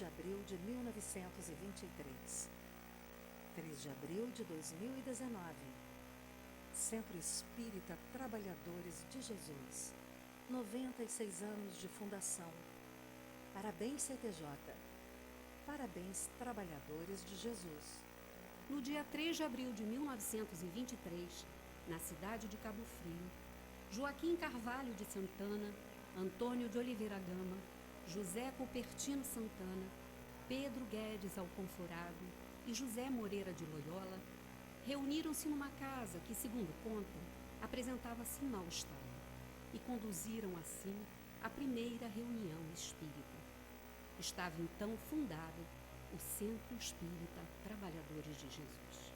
de abril de 1923. 3 de abril de 2019. Centro Espírita Trabalhadores de Jesus. 96 anos de fundação. Parabéns, CTJ. Parabéns, Trabalhadores de Jesus. No dia 3 de abril de 1923, na cidade de Cabo Frio, Joaquim Carvalho de Santana, Antônio de Oliveira Gama, José Cupertino Santana, Pedro Guedes Alconforado e José Moreira de Loyola reuniram-se numa casa que, segundo contam, apresentava-se em mau estado e conduziram assim a primeira reunião espírita. Estava então fundado o Centro Espírita Trabalhadores de Jesus.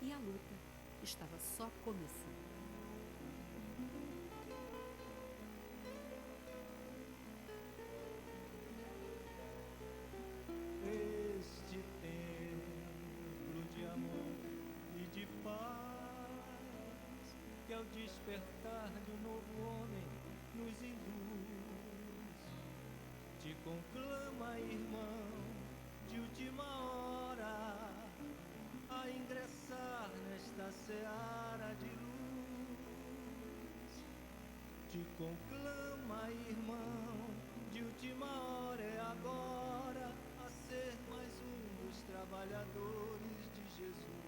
E a luta estava só começando. Este templo de amor e de paz, que ao despertar de um novo homem nos induz, te conclama, irmão, de última hora, a ingressar nesta seara de luz. Te conclama, irmão, de última hora é agora, a ser mais um dos trabalhadores de Jesus.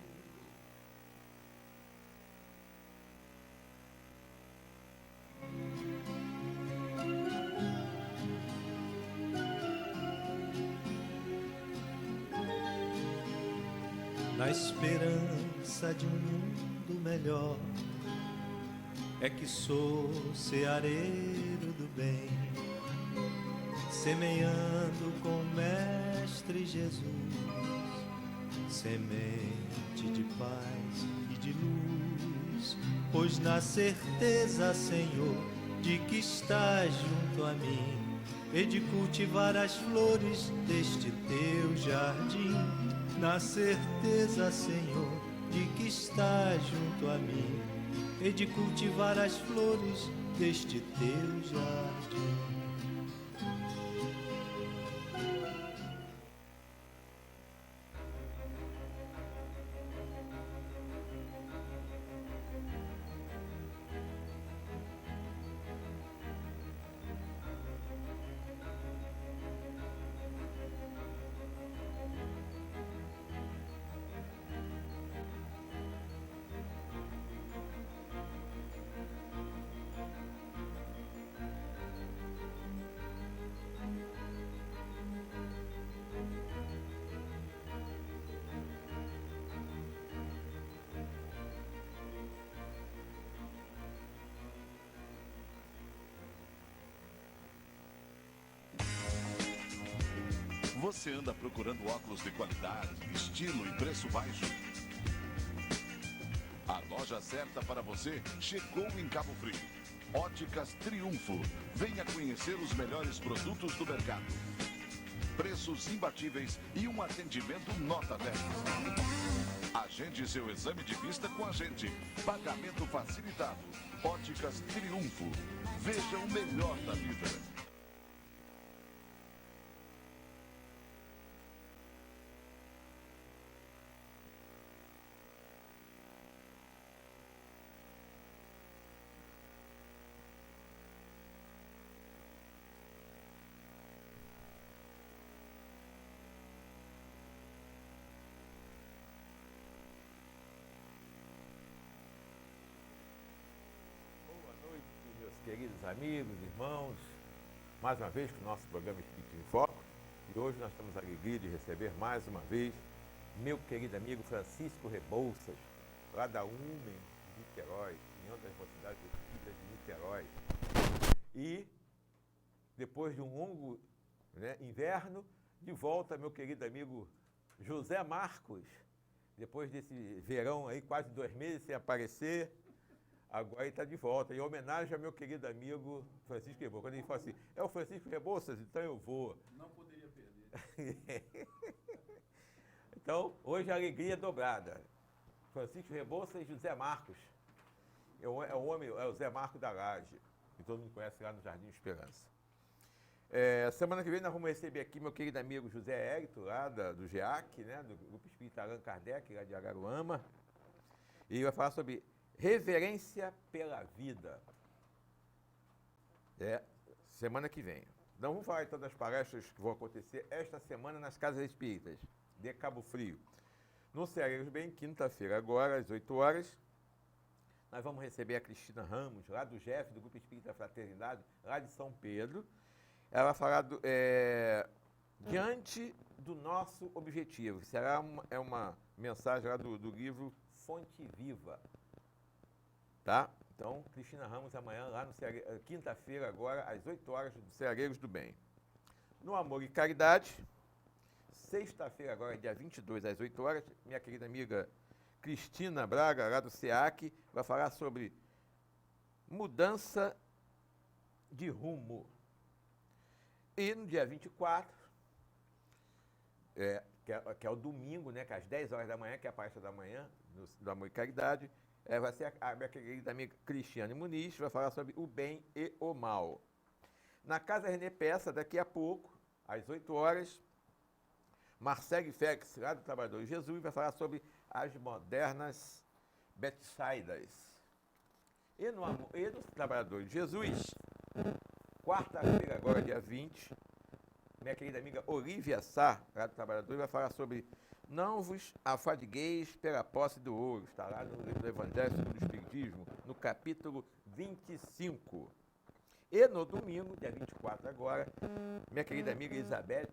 Na esperança de um mundo melhor, é que sou ceareiro do bem, semeando com o Mestre Jesus, semente de paz e de luz, pois na certeza, Senhor, de que estás junto a mim, e de cultivar as flores deste teu jardim. Na certeza, Senhor, de que estás junto a mim, e de cultivar as flores deste teu jardim. Você anda procurando óculos de qualidade, estilo e preço baixo? A loja certa para você chegou em Cabo Frio. Óticas Triunfo. Venha conhecer os melhores produtos do mercado. Preços imbatíveis e um atendimento nota 10. Agende seu exame de vista com a gente. Pagamento facilitado. Óticas Triunfo. Veja o melhor da vida. Queridos amigos, irmãos, mais uma vez com o nosso programa Espírito em Foco, e hoje nós temos a alegria de receber mais uma vez meu querido amigo Francisco Rebouças, lá da UMEN de Niterói, União das Mocidades Espíritas de Niterói. E depois de um longo inverno, de volta meu querido amigo José Marcos, depois desse verão aí, quase 2 meses sem aparecer. Agora ele está de volta, em homenagem ao meu querido amigo Francisco Rebouças. Quando ele fala assim, é o Francisco Rebouças, então eu vou. Não poderia perder. Então, hoje a alegria é dobrada. Francisco Rebouças e José Marcos. É o Zé Marcos da Laje, que todo mundo conhece lá no Jardim Esperança. Semana que vem nós vamos receber aqui meu querido amigo José Hélito, lá do GEAC, né, do Grupo Espírita Allan Kardec, lá de Araruama. E vai falar sobre reverência pela vida. Semana que vem. Então vamos falar então das palestras que vão acontecer esta semana nas Casas Espíritas de Cabo Frio. No Ceareiros Bem, quinta-feira agora, às 8 horas, nós vamos receber a Cristina Ramos, lá do GEF, do Grupo Espírita Fraternidade, lá de São Pedro. Ela vai falar diante do nosso objetivo. Será uma mensagem lá do livro Fonte Viva. Tá? Então, Cristina Ramos amanhã, lá no quinta-feira agora, às 8 horas, do Ceareiros do Bem. No Amor e Caridade, sexta-feira agora, dia 22, às 8 horas, minha querida amiga Cristina Braga, lá do SEAC, vai falar sobre mudança de rumo. E no dia 24, que é o domingo, né, que é às 10 horas da manhã, que é a palestra da manhã, do Amor e Caridade, vai ser a minha querida amiga Cristiane Muniz, vai falar sobre o bem e o mal. Na Casa René Peça, daqui a pouco, às 8 horas, Marcelo Félix, lá do Trabalhador de Jesus, vai falar sobre as modernas Betsaidas. E no Trabalhador de Jesus, quarta-feira, agora, dia 20, minha querida amiga Olivia Sá, lá do Trabalhador, vai falar sobre não vos afadigueis pela posse do ouro. Está lá no livro do Evangelho segundo o Espiritismo, no capítulo 25. E no domingo, dia 24 agora, minha querida amiga Elizabeth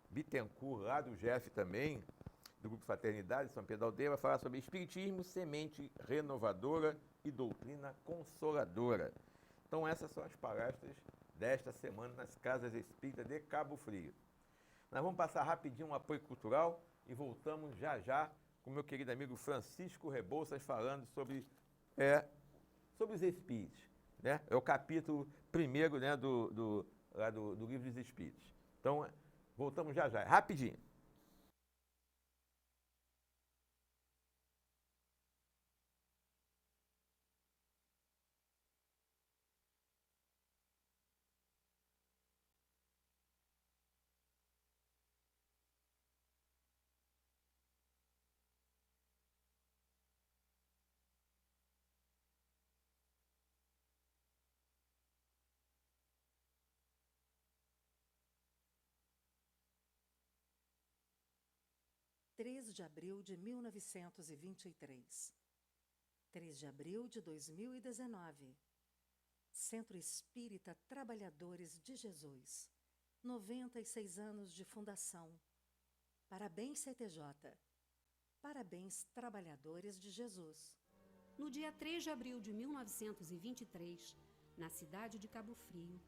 Bittencourt, lá do GEF também, do Grupo Fraternidade, São Pedro da Aldeia, vai falar sobre Espiritismo, semente renovadora e doutrina consoladora. Então essas são as palestras desta semana nas Casas Espíritas de Cabo Frio. Nós vamos passar rapidinho um apoio cultural e voltamos já já com o meu querido amigo Francisco Rebouças falando sobre os Espíritos. Né? É o capítulo 1º, né, do Livro dos Espíritos. Então, voltamos já já, rapidinho. (3 de abril de 1923). 3 de abril de 2019. Centro Espírita Trabalhadores de Jesus. 96 anos de fundação. Parabéns, CTJ. Parabéns, Trabalhadores de Jesus. No dia 3 de abril de 1923, na cidade de Cabo Frio,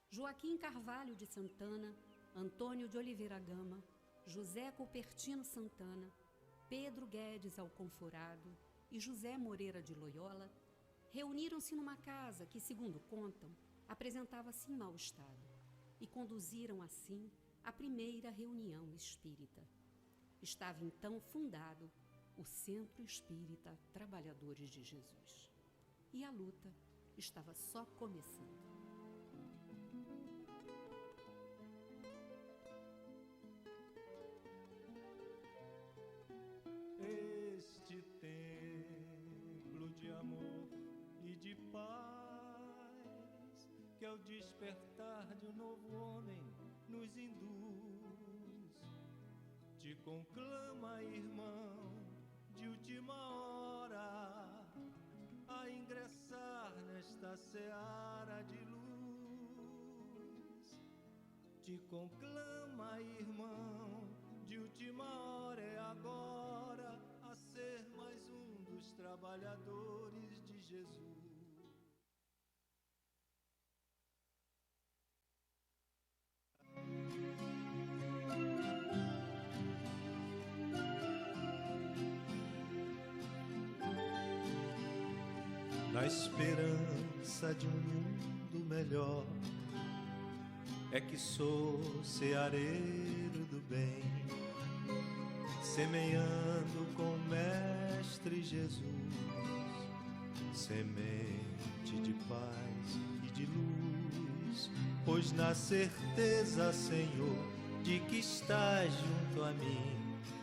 Joaquim Carvalho de Santana, Antônio de Oliveira Gama, José Cupertino Santana, Pedro Guedes Alconforado e José Moreira de Loyola reuniram-se numa casa que, segundo contam, apresentava-se em mau estado e conduziram assim a primeira reunião espírita. Estava então fundado o Centro Espírita Trabalhadores de Jesus. E a luta estava só começando. Este templo de amor e de paz, que ao despertar de um novo homem nos induz, te conclama, irmão, de última hora, a ingressar nesta seara de luz. Te conclama, irmão, de última hora é agora, a ser mais um dos trabalhadores de Jesus. Na esperança de um mundo melhor, é que sou ceareiro do bem, semeando com o Mestre Jesus, semente de paz e de luz. luz, pois na certeza, Senhor, de que estás junto a mim,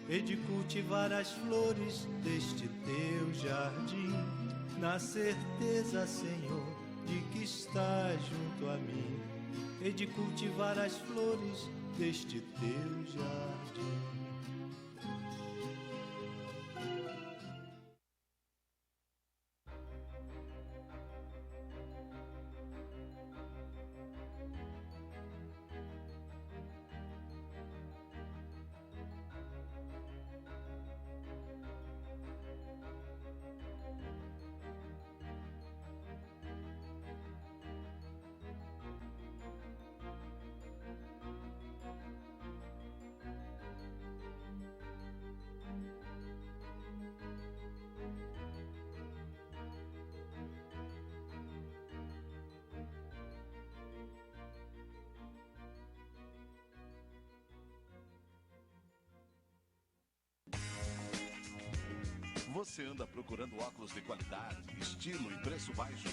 e de cultivar as flores deste teu jardim. Na certeza, Senhor, de que estás junto a mim, e de cultivar as flores deste teu jardim. Você anda procurando óculos de qualidade, estilo e preço baixo?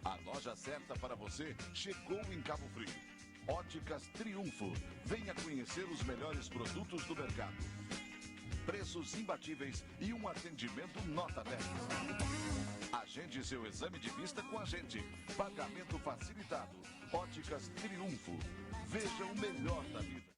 A loja certa para você chegou em Cabo Frio. Óticas Triunfo. Venha conhecer os melhores produtos do mercado. Preços imbatíveis e um atendimento nota 10. Agende seu exame de vista com a gente. Pagamento facilitado. Óticas Triunfo. Veja o melhor da vida.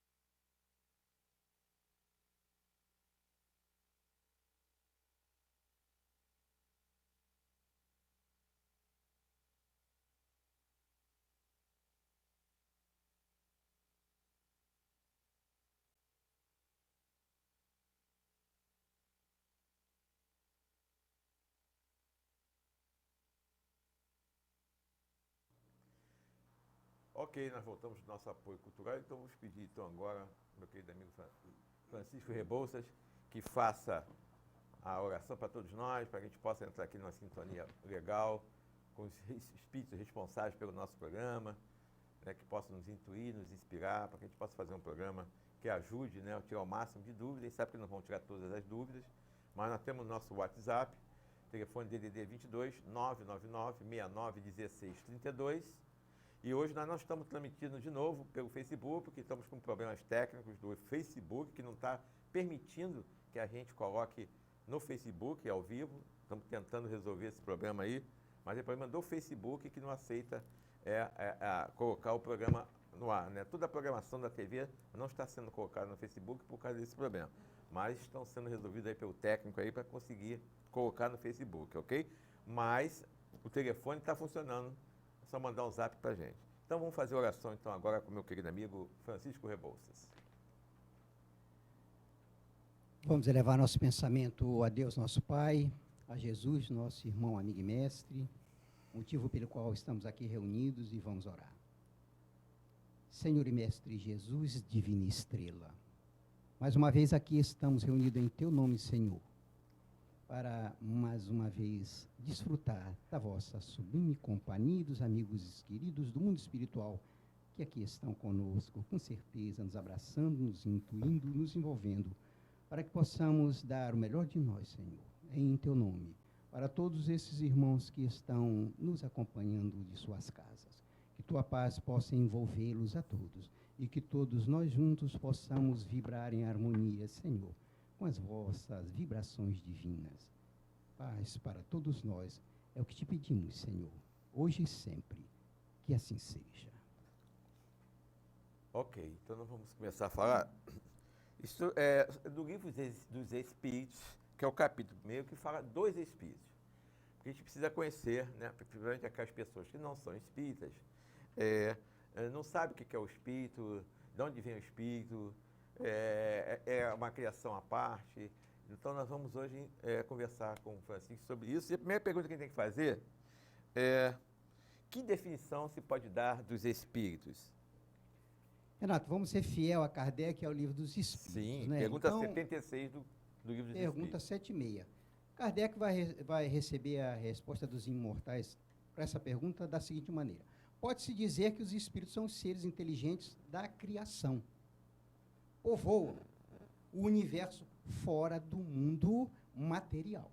Ok, nós voltamos do nosso apoio cultural, então vamos pedir agora, meu querido amigo Francisco Rebouças, que faça a oração para todos nós, para que a gente possa entrar aqui numa sintonia legal, com os espíritos responsáveis pelo nosso programa, né, que possam nos intuir, nos inspirar, para que a gente possa fazer um programa que ajude, né, a tirar o máximo de dúvidas. Sabe que não vão tirar todas as dúvidas, mas nós temos o nosso WhatsApp, telefone DDD 22 999 69 16 32. E hoje nós não estamos transmitindo de novo pelo Facebook, porque estamos com problemas técnicos do Facebook, que não está permitindo que a gente coloque no Facebook ao vivo. Estamos tentando resolver esse problema aí, mas é problema do Facebook que não aceita colocar o programa no ar, né? Toda a programação da TV não está sendo colocada no Facebook por causa desse problema, mas estão sendo resolvidos aí pelo técnico aí para conseguir colocar no Facebook, ok? Mas o telefone está funcionando. Só mandar um zap para a gente. Então vamos fazer oração então agora com o meu querido amigo Francisco Rebouças. Vamos elevar nosso pensamento a Deus, nosso Pai, a Jesus, nosso irmão, amigo e mestre, motivo pelo qual estamos aqui reunidos, e vamos orar. Senhor e Mestre Jesus, divina estrela, mais uma vez aqui estamos reunidos em Teu nome, Senhor, para, mais uma vez, desfrutar da vossa sublime companhia e dos amigos queridos do mundo espiritual que aqui estão conosco, com certeza, nos abraçando, nos intuindo, nos envolvendo, para que possamos dar o melhor de nós, Senhor, em Teu nome, para todos esses irmãos que estão nos acompanhando de suas casas. Que Tua paz possa envolvê-los a todos e que todos nós juntos possamos vibrar em harmonia, Senhor, com as vossas vibrações divinas. Paz para todos nós, é o que te pedimos, Senhor, hoje e sempre, que assim seja. Ok, então nós vamos começar a falar. Isso é do livro dos Espíritos, que é o capítulo 1, que fala dos Espíritos. Porque a gente precisa conhecer, né, principalmente aquelas pessoas que não são espíritas, não sabem o que é o Espírito, de onde vem o Espírito, é uma criação à parte. Então, nós vamos hoje conversar com o Francisco sobre isso. E a primeira pergunta que a gente tem que fazer é: que definição se pode dar dos espíritos? Renato, vamos ser fiel a Kardec, ao livro dos Espíritos. Sim, né? pergunta então, 76 do livro dos pergunta Espíritos. 7,6. Kardec vai receber a resposta dos imortais para essa pergunta da seguinte maneira: pode-se dizer que os espíritos são os seres inteligentes da criação. Povoam o universo fora do mundo material.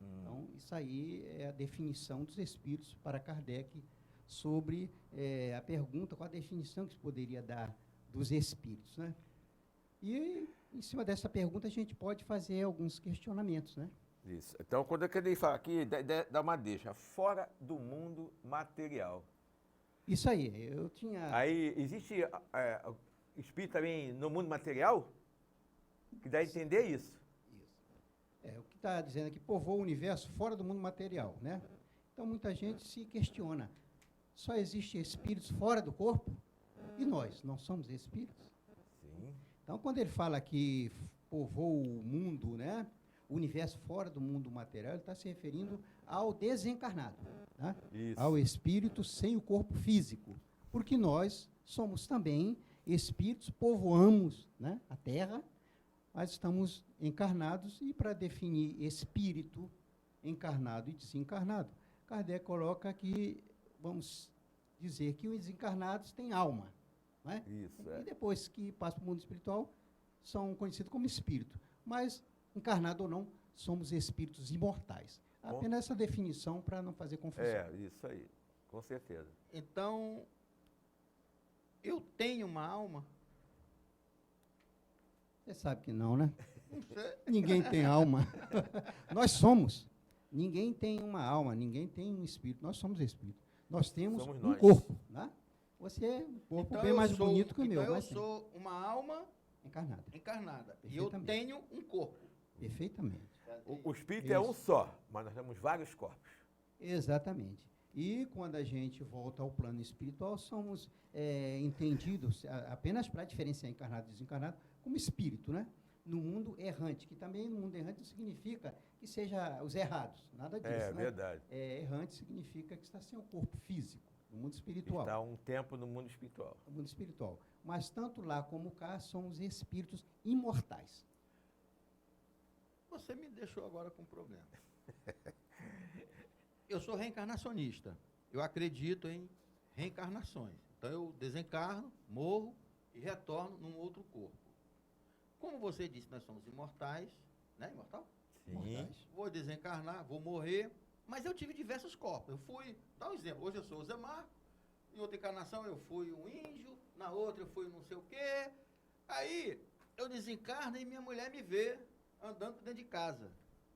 Então, isso aí é a definição dos espíritos para Kardec sobre a pergunta, qual a definição que se poderia dar dos espíritos, né? E, em cima dessa pergunta, a gente pode fazer alguns questionamentos, né? Isso. Então, quando ele fala aqui, dá uma deixa, fora do mundo material. Isso aí, eu tinha... Aí, existe espírito também no mundo material? Que dá a entender isso. Isso. O que está dizendo aqui, povoa o universo fora do mundo material, né? Então, muita gente se questiona, só existe espíritos fora do corpo? E nós, não somos espíritos? Sim. Então, quando ele fala que povoa o mundo, né? O universo fora do mundo material, ele está se referindo ao desencarnado, né? Isso. Ao espírito sem o corpo físico, porque nós somos também espíritos, povoamos, né, a Terra, mas estamos encarnados, e para definir espírito encarnado e desencarnado, Kardec coloca que, vamos dizer que os desencarnados têm alma, né? Isso, E depois que passam para o mundo espiritual, são conhecidos como espírito, mas encarnado ou não, somos espíritos imortais. Apenas essa definição para não fazer confusão. Isso aí, com certeza. Então, eu tenho uma alma? Você sabe que não, né? Não sei. Ninguém tem alma. Nós somos. Ninguém tem uma alma, ninguém tem um espírito. Nós somos espírito. Nós temos Somos um nós. corpo, né? Você é um corpo Então bem eu mais sou- bonito que o meu, Então eu mas tem. sou uma alma Encarnada. encarnada. E eu Perfeitamente. tenho um corpo. Perfeitamente. O espírito é um Isso. só, mas nós temos vários corpos. Exatamente. E quando a gente volta ao plano espiritual, somos entendidos apenas para diferenciar encarnado e desencarnado como espírito, né? No mundo errante, que também no mundo errante não significa que seja os errados, nada disso, É né? verdade. Errante significa que está sem o corpo físico, no mundo espiritual. Está um tempo no mundo espiritual. No mundo espiritual. Mas tanto lá como cá somos espíritos imortais. Você me deixou agora com um problema. Eu sou reencarnacionista. Eu acredito em reencarnações. Então eu desencarno, morro e retorno num outro corpo. Como você disse, nós somos imortais, né? Imortal? Sim. Mortais. Vou desencarnar, vou morrer, mas eu tive diversos corpos. Eu fui, dá um exemplo, hoje eu sou o Zemar, em outra encarnação eu fui um índio, na outra eu fui não sei o quê. Aí eu desencarno e minha mulher me vê andando dentro de casa.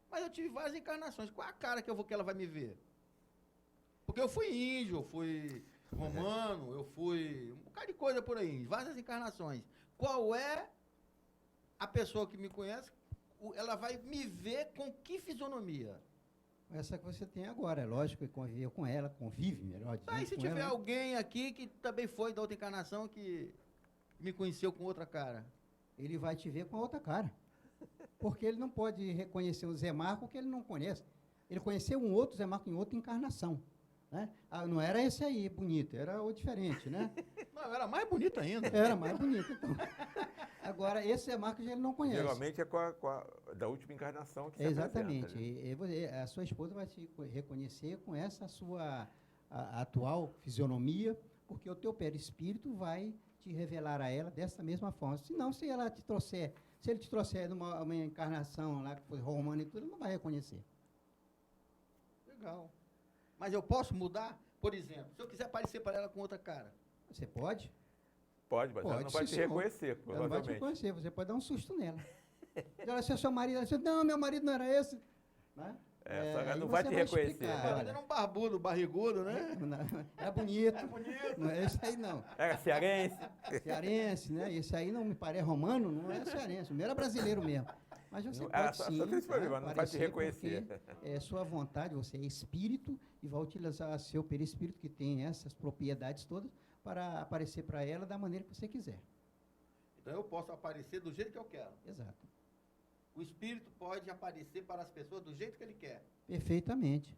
Mas eu tive várias encarnações. Qual a cara que ela vai me ver? Porque eu fui índio, eu fui romano, eu fui um bocado de coisa por aí, várias encarnações. Qual é a pessoa que me conhece? Ela vai me ver com que fisionomia? Essa que você tem agora, é lógico que conviveu com ela, convive, melhor dizendo, Aí se com tiver ela, alguém aqui que também foi da outra encarnação que me conheceu com outra cara. ele vai te ver com a outra cara. Porque ele não pode reconhecer o Zé Marco que ele não conhece. Ele conheceu um outro Zé Marco em outra encarnação, né? Não era esse aí, bonito, era o diferente, né? Não, era mais bonito ainda. Era mais bonito, então. Agora, esse Zé Marco ele não conhece. Geralmente é da última encarnação que se Exatamente. apresenta, né? A sua esposa vai te reconhecer com essa sua atual fisionomia, porque o teu perispírito vai te revelar a ela dessa mesma forma. Senão, se ele te trouxer uma encarnação lá que foi romana e tudo, ele não vai reconhecer. Legal. Mas eu posso mudar? Por exemplo, se eu quiser aparecer para ela com outra cara. Você pode? Pode, mas ela não vai sim, te senhor. reconhecer, Ela não vai te provavelmente. reconhecer, você pode dar um susto nela. Ela, se é seu marido, ela diz, não, meu marido não era esse. Né? Só que ela aí não vai você te reconhecer, explicar, né? olha, Era um barbudo, barrigudo, né? é bonito. É bonito. Não é esse aí, não. Era cearense. Cearense, né? Esse aí não me parece romano, não é cearense, o meu era brasileiro mesmo. Mas você Não, pode só sim, tem esse problema, não vai te aparecer reconhecer. porque é sua vontade, você é espírito e vai utilizar seu perispírito, que tem essas propriedades todas, para aparecer para ela da maneira que você quiser. Então eu posso aparecer do jeito que eu quero. Exato. O espírito pode aparecer para as pessoas do jeito que ele quer. Perfeitamente.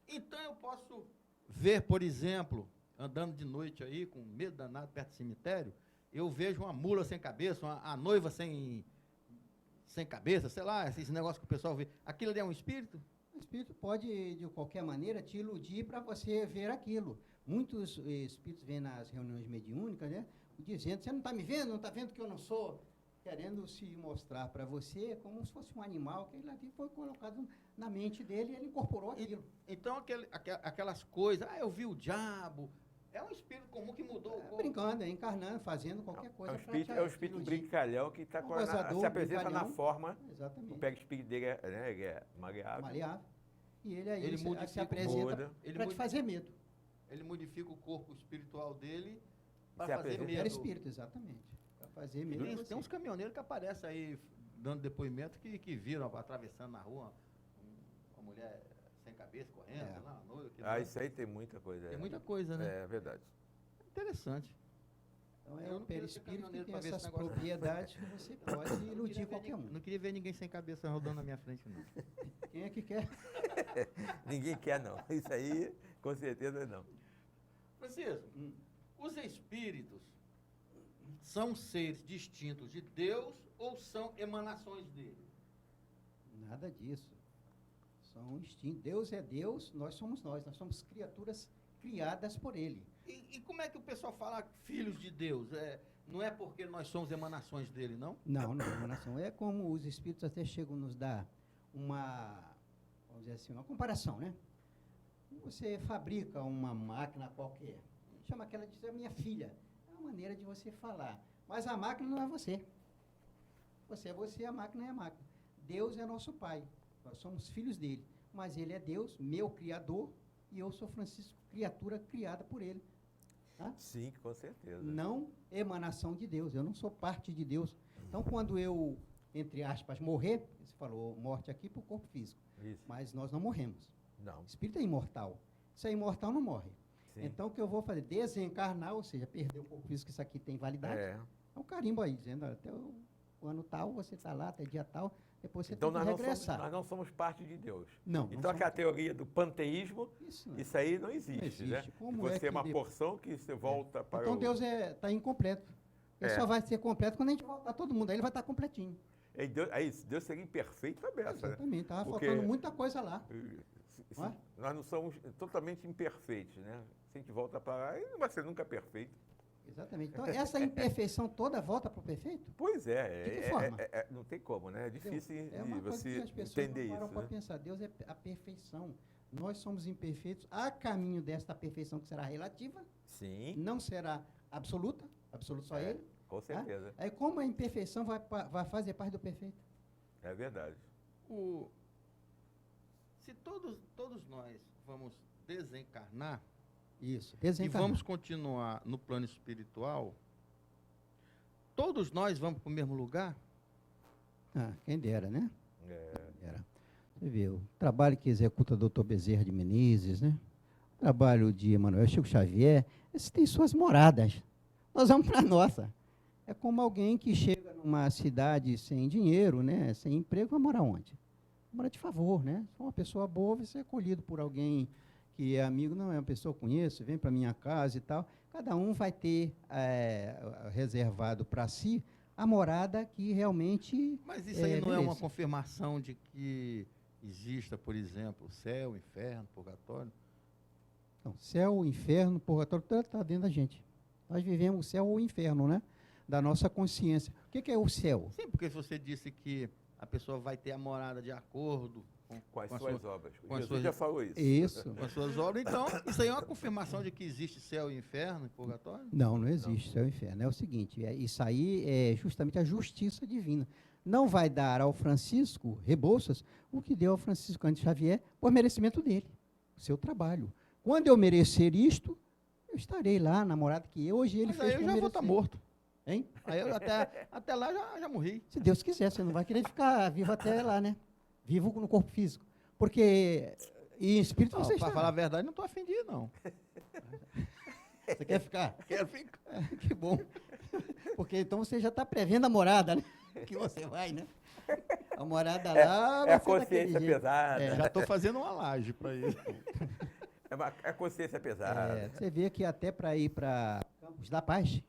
Então eu posso ver, por exemplo, andando de noite aí, com medo danado perto do cemitério, eu vejo uma mula sem cabeça, a noiva sem cabeça, sei lá, esse negócio que o pessoal vê. Aquilo ali é um espírito? O espírito pode, de qualquer maneira, te iludir para você ver aquilo. Muitos espíritos vêm nas reuniões mediúnicas, né, dizendo, você não está me vendo, não está vendo que eu não sou querendo se mostrar para você como se fosse um animal, que ele ali foi colocado na mente dele e ele incorporou aquilo. Então, aquelas coisas, eu vi o diabo, é um espírito comum que mudou o corpo. Brincando, encarnando, fazendo qualquer coisa. É o espírito brincalhão que tá se apresenta na forma. Exatamente. O perispírito dele ele é maleável. Maleável. E ele aí Ele se apresenta Ele para te fazer medo. Ele modifica o corpo espiritual dele Se para fazer apresenta. medo. Perispírito, exatamente. Para fazer medo. em você. Tem uns caminhoneiros que aparecem aí dando depoimento que viram atravessando na rua uma mulher sem cabeça correndo, É. lá, noiva, Isso aí tem muita coisa. tem muita coisa, né? É verdade. Interessante. Então Eu é o não quero ser perispírito que caminhoneiro tem pra ver esse essas negócio. propriedades que você pode iludir qualquer um. Não queria ver ninguém sem cabeça rodando na minha frente, não. Quem é que quer? Ninguém quer, não. Isso aí, com certeza, não. Francisco, os espíritos são seres distintos de Deus ou são emanações dele? Nada disso. São instintos. Deus é Deus, nós somos nós. Nós somos criaturas criadas por Ele. E como é que o pessoal fala filhos de Deus? Não é porque nós somos emanações dele, não? Não, emanação. É como os espíritos até chegam a nos dar vamos dizer assim, uma comparação, né? Você fabrica uma máquina qualquer, chama aquela de minha filha. É uma maneira de você falar. Mas a máquina não é você. Você é você, a máquina é a máquina. Deus é nosso Pai. Nós somos filhos dele. Mas ele é Deus, meu Criador, e eu sou Francisco, criatura criada por ele. Tá? Sim, com certeza. Não emanação de Deus. Eu não sou parte de Deus. Então, quando eu, entre aspas, morrer, você falou morte aqui para o corpo físico, Isso. mas nós não morremos. Não. O espírito é imortal. Se é imortal, não morre. Sim. Então, o que eu vou fazer? Desencarnar, ou seja, perder o corpo físico, isso aqui tem validade. É. É um carimbo aí, dizendo, até o ano tal, você está lá, até dia tal, depois você Então tem que nós regressar. não somos parte de Deus. Não, Então aquela teoria do panteísmo, Isso, isso aí não existe, Não existe. né? Como Você é é que uma Deus- porção que você volta para Então o... Deus está incompleto. Ele É. só vai ser completo quando a gente voltar todo mundo. Aí ele vai estar completinho. Deus seria imperfeito a beça, né? Exatamente. Estava Porque- faltando muita coisa lá. Não é? Nós não somos totalmente imperfeitos, né? Se a gente volta para lá, ele não vai ser nunca perfeito. Exatamente. Então, essa imperfeição toda volta para o perfeito? Pois De que forma? não tem como, né? É difícil É de uma coisa você que as pessoas entender não param isso, para né? pensar. Deus é a perfeição. Nós somos imperfeitos. A caminho desta perfeição que será relativa, Sim, não será absoluta, absoluto só É. ele. com certeza. Aí como a imperfeição vai fazer parte do perfeito? É verdade. Se todos nós vamos desencarnar Isso. e Desencarnar. vamos continuar no plano espiritual, todos nós vamos para o mesmo lugar? Quem dera, né? É, Quem dera. Você vê, o trabalho que executa o Dr. Bezerra de Menezes, né? O trabalho de Emmanuel Chico Xavier, esses têm suas moradas. Nós vamos para a nossa. É como alguém que chega numa cidade sem dinheiro, né? Sem emprego, vai morar onde? Mora de favor, né? Se for uma pessoa boa, vai ser acolhido por alguém que é amigo, não é uma pessoa que eu conheço, vem para minha casa e tal. Cada um vai ter reservado para si a morada que realmente... Mas isso aí não é uma beleza. confirmação de que exista, por exemplo, céu, inferno, purgatório? Então, céu, inferno, purgatório, tudo está dentro da gente. Nós vivemos o céu ou o inferno, né? Da nossa consciência. O que é o céu? Sim, porque se você disse que a pessoa vai ter a morada de acordo com as com a suas sua- obras. com as Jesus suas- já falou isso. Isso. com as suas obras, então isso aí é uma confirmação de que existe céu e inferno e purgatório? Não existe céu e inferno. É o seguinte, isso aí é justamente a justiça divina. Não vai dar ao Francisco Rebouças o que deu ao Francisco Cândido Xavier por merecimento dele, o seu trabalho. Quando eu merecer isto, eu estarei lá na morada que hoje ele Mas fez aí eu por já vou estar merecer. morto. Hein? Aí eu até lá já morri. Se Deus quiser, você não vai querer ficar vivo até lá, né? Vivo no corpo físico. Porque em espírito você Para está. falar a verdade, não estou ofendido, não. Você quer ficar? Quero ficar. Que bom. Porque então você já está prevendo a morada, né? Que você vai, né? A morada lá. É a vai ser daquele consciência jeito. pesada. Já estou fazendo uma laje para isso. É a consciência pesada. Você vê que até para ir para Campos da Paz,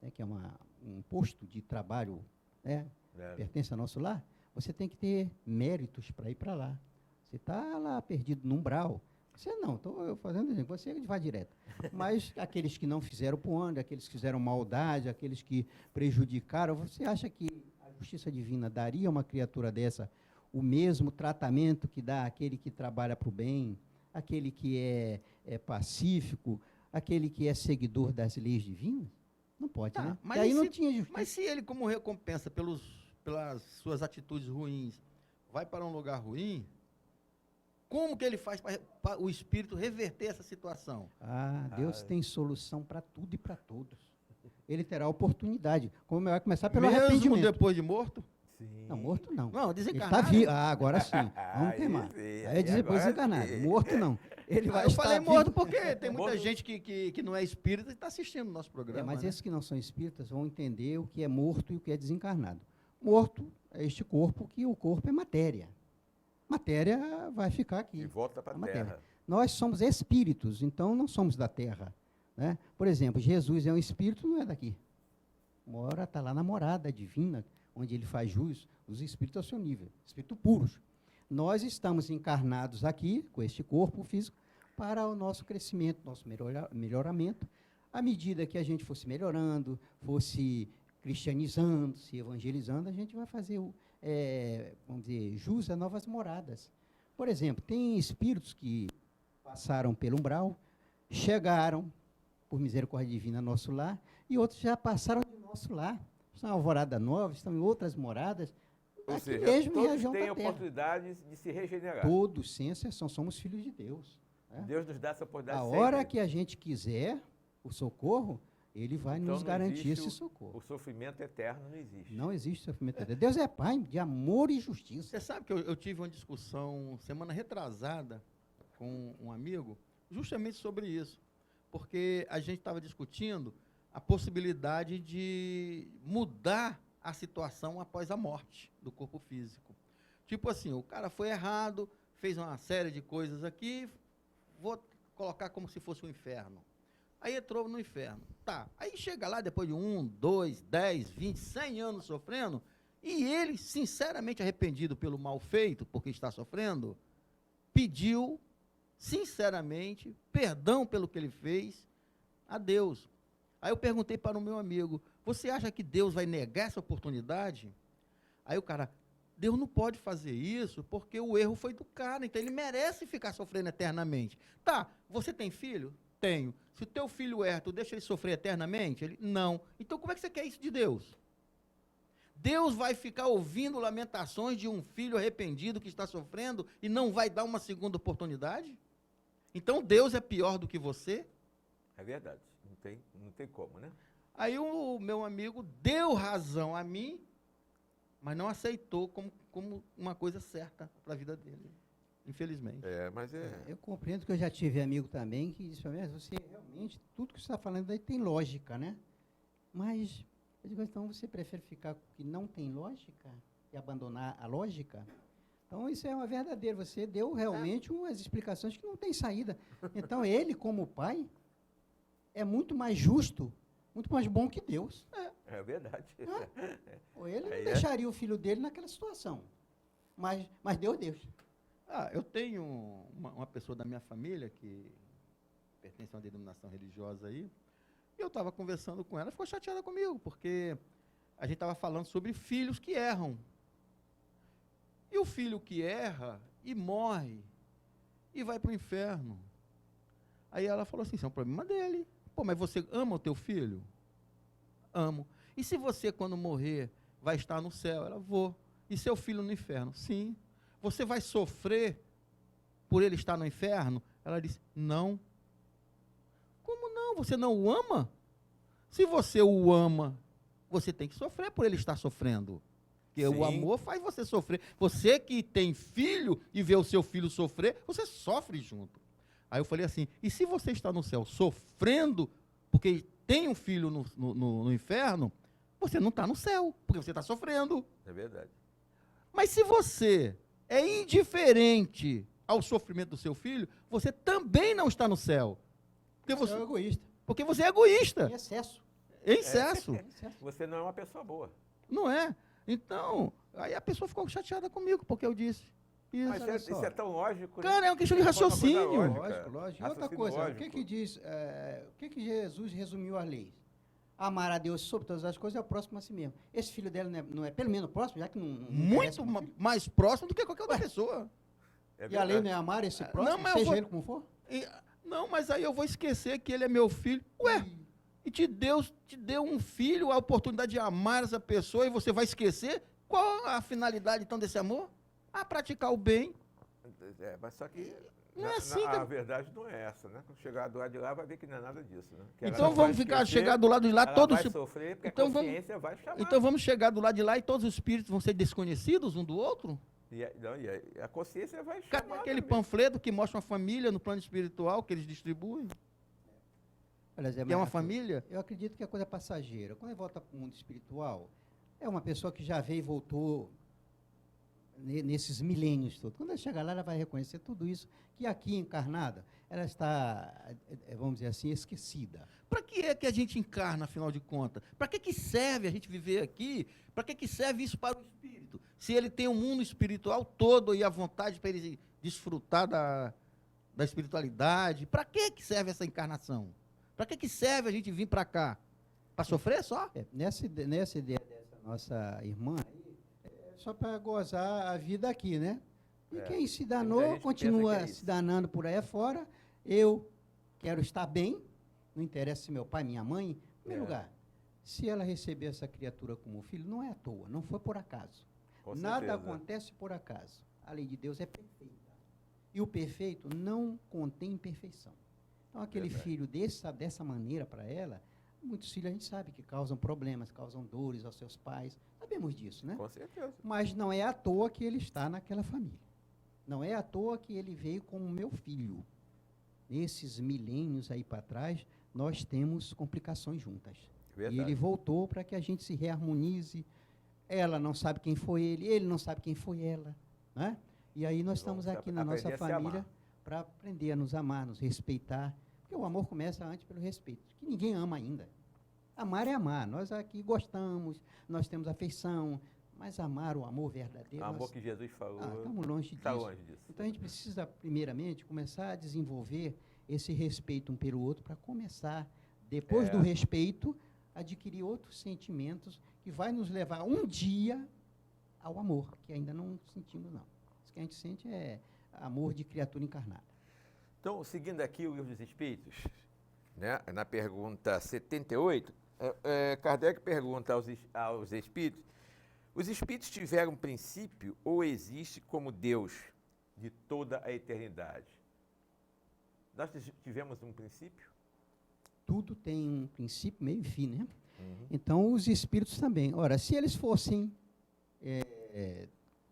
né, que é um posto de trabalho, né, É. pertence ao nosso lar, você tem que ter méritos para ir para lá. Você está lá perdido no umbral. Você não, estou eu fazendo, você vai direto. Mas aqueles que não fizeram poando, aqueles que fizeram maldade, aqueles que prejudicaram, você acha que ali justiça divina daria a uma criatura dessa o mesmo tratamento que dá aquele que trabalha para o bem, aquele que é pacífico, aquele que é seguidor das leis divinas? Não pode, né? Mas E aí e não se- tinha justiça. Mas se ele, como recompensa pelas suas atitudes ruins, vai para um lugar ruim, como que ele faz para o espírito reverter essa situação? Deus tem solução para tudo e para todos. Ele terá oportunidade. Como vai começar pelo Mesmo arrependimento. depois de morto? Sim. Não, morto não. Não, Ele desencarnado. está vivo. Agora sim. Vamos Aí queimar. sim, Aí aí é dizer depois agora encarnado. sim. Morto não. Ele vai Eu estar falei vivo. morto porque tem muita Morto. gente que não é espírita e está assistindo o nosso programa. Mas né? esses que não são espíritas vão entender o que é morto e o que é desencarnado. Morto é este corpo, que o corpo é matéria. Matéria vai ficar aqui. E volta para a a matéria. terra. Nós somos espíritos, então não somos da terra. Né? Por exemplo, Jesus é um espírito, não é daqui. Mora, está lá na morada divina, onde ele faz jus, os espíritos ao seu nível, espíritos puros. Nós estamos encarnados aqui, com este corpo físico, para o nosso crescimento, nosso melhoramento. À medida que a gente fosse melhorando, fosse cristianizando, se evangelizando, a gente vai fazer, vamos dizer, jus a novas moradas. Por exemplo, tem espíritos que passaram pelo umbral, chegaram, por misericórdia divina, ao nosso lar, e outros já passaram do nosso lar. Estão em Alvorada Nova, estão em outras moradas, Ou aqui seja, mesmo em todos região têm da terra. oportunidade de se regenerar. Todos, sem exceção, somos filhos de Deus. Né? Deus nos dá essa oportunidade A sempre. hora que a gente quiser o socorro, ele vai Então nos não garantir existe esse socorro. O sofrimento eterno não existe. Não existe sofrimento eterno. Deus é Pai de amor e justiça. Você sabe que eu tive uma discussão semana retrasada com um amigo, justamente sobre isso. Porque a gente estava discutindo a possibilidade de mudar a situação após a morte do corpo físico. Tipo assim, o cara foi errado, fez uma série de coisas aqui, vou colocar como se fosse um inferno. Aí entrou no inferno. Tá, aí chega lá depois de 1, 2, 10, 20, 100 anos sofrendo, e ele, sinceramente arrependido pelo mal feito, porque está sofrendo, pediu, sinceramente, perdão pelo que ele fez a Deus. Aí eu perguntei para o meu amigo, você acha que Deus vai negar essa oportunidade? Aí o cara, Deus não pode fazer isso porque o erro foi do cara, então ele merece ficar sofrendo eternamente. Tá, você tem filho? Tenho. Se o teu filho erra, tu deixa ele sofrer eternamente? Ele, não. Então como é que você quer isso de Deus? Deus vai ficar ouvindo lamentações de um filho arrependido que está sofrendo e não vai dar uma segunda oportunidade? Então Deus é pior do que você? É verdade. Não tem como, né? Aí o meu amigo deu razão a mim, mas não aceitou como uma coisa certa para a vida dele, infelizmente. Mas Eu compreendo que eu já tive amigo também que disse para mim, você realmente, tudo que você está falando aí tem lógica, né? Mas, eu digo, então você prefere ficar com o que não tem lógica e abandonar a lógica? Então isso é uma verdadeira, você deu realmente umas explicações que não tem saída. Então ele, como pai, é muito mais justo, muito mais bom que Deus. é verdade. Ou ele não Aí deixaria o filho dele naquela situação. Mas Deus. Eu tenho uma pessoa da minha família que pertence a uma denominação religiosa aí, e eu estava conversando com ela, ficou chateada comigo, porque a gente estava falando sobre filhos que erram. E o filho que erra e morre, e vai para o inferno. Aí ela falou assim, isso é um problema dele. Pô, mas você ama o teu filho? Amo. E se você, quando morrer, vai estar no céu? Ela, vou. E seu filho no inferno? Sim. Você vai sofrer por ele estar no inferno? Ela disse, não. Como não? Você não o ama? Se você o ama, você tem que sofrer por ele estar sofrendo. Porque Sim. o amor faz você sofrer. Você que tem filho e vê o seu filho sofrer, você sofre junto. Aí eu falei assim, e se você está no céu sofrendo porque tem um filho no inferno, você não está no céu, porque você está sofrendo. É verdade. Mas se você é indiferente ao sofrimento do seu filho, você também não está no céu. Você é um egoísta. Porque você é egoísta. Em excesso. Em excesso. Em excesso. Você não é uma pessoa boa. Não é? Então, aí a pessoa ficou chateada comigo, porque eu disse. Isso. Mas olha isso só. é tão lógico. né? Cara, é uma questão de É uma coisa raciocínio. lógica. Lógico. E outra Raciocínio coisa, o lógico. que que diz, o que que Jesus resumiu as leis? Amar a Deus sobre todas as coisas é o próximo a si mesmo. Esse filho dela não é pelo menos próximo, já que não Muito interessa muito. mais próximo do que qualquer outra pessoa. É E a lei verdade. não é amar esse Não, próximo, mas eu seja vou- ele como for? Não, mas aí eu vou esquecer que ele é meu filho. Ué, e Deus te deu um filho, a oportunidade de amar essa pessoa e você vai esquecer? Qual a finalidade, então, desse amor? Ah, praticar o bem. Mas só que Não é assim, a cara. verdade não é essa, né? Quando chegar do lado de lá, vai ver que não é nada disso, né? Que ela Então não vai vamos ficar, esquecer, chegar do lado de lá, ela todos... vai sofrer, porque Então a vamos- consciência vai chamar. Então vamos chegar do lado de lá e todos os espíritos vão ser desconhecidos um do outro? E a consciência vai Cadê chamar. aquele também. panfleto que mostra uma família no plano espiritual que eles distribuem? Olha, Zé Que é uma Marcos, família? Eu acredito que a coisa é passageira. Quando ele volta para o mundo espiritual, é uma pessoa que já veio e voltou nesses milênios todos. Quando ela chegar lá, ela vai reconhecer tudo isso, que aqui encarnada, ela está, vamos dizer assim, esquecida. Para que é que a gente encarna, afinal de contas? Para que serve a gente viver aqui? Para que serve isso para o espírito? Se ele tem um mundo espiritual todo e a vontade para ele desfrutar da espiritualidade, para que serve essa encarnação? Para que serve a gente vir para cá? Para sofrer só? Nessa ideia dessa nossa irmã aí, é só para gozar a vida aqui, né? E quem se muita danou, gente continua pensa que é isso. se danando por aí afora. Eu quero estar bem, não interessa se meu pai, minha mãe, em primeiro lugar. Se ela receber essa criatura como filho, não é à toa, não foi por acaso. Com Nada certeza. acontece por acaso. A lei de Deus é perfeita. E o perfeito não contém imperfeição. Então, aquele Verdade. filho dessa maneira para ela, muitos filhos a gente sabe que causam problemas, causam dores aos seus pais. Sabemos disso, né? Com certeza. Mas não é à toa que ele está naquela família. Não é à toa que ele veio como meu filho. Nesses milênios aí para trás, nós temos complicações juntas. Verdade. E ele voltou para que a gente se reharmonize. Ela não sabe quem foi ele não sabe quem foi ela. Né? E aí nós estamos Vamos aqui na nossa aprender a se família amar. para aprender a nos amar, nos respeitar. Porque o amor começa antes pelo respeito, que ninguém ama ainda. Amar é amar. Nós aqui gostamos, nós temos afeição, mas amar o amor verdadeiro... O amor nós- que Jesus falou. estamos longe disso. Está longe disso. Então a gente precisa, primeiramente, começar a desenvolver esse respeito um pelo outro, para começar, depois do respeito, adquirir outros sentimentos que vai nos levar um dia ao amor, que ainda não sentimos, não. O que a gente sente é amor de criatura encarnada. Então, seguindo aqui o Livro dos Espíritos, né, na pergunta 78, Kardec pergunta aos espíritos: os espíritos tiveram um princípio ou existe como Deus de toda a eternidade? Nós tivemos um princípio? Tudo tem um princípio, meio e fim, né? Então, os espíritos também. Ora, se eles fossem,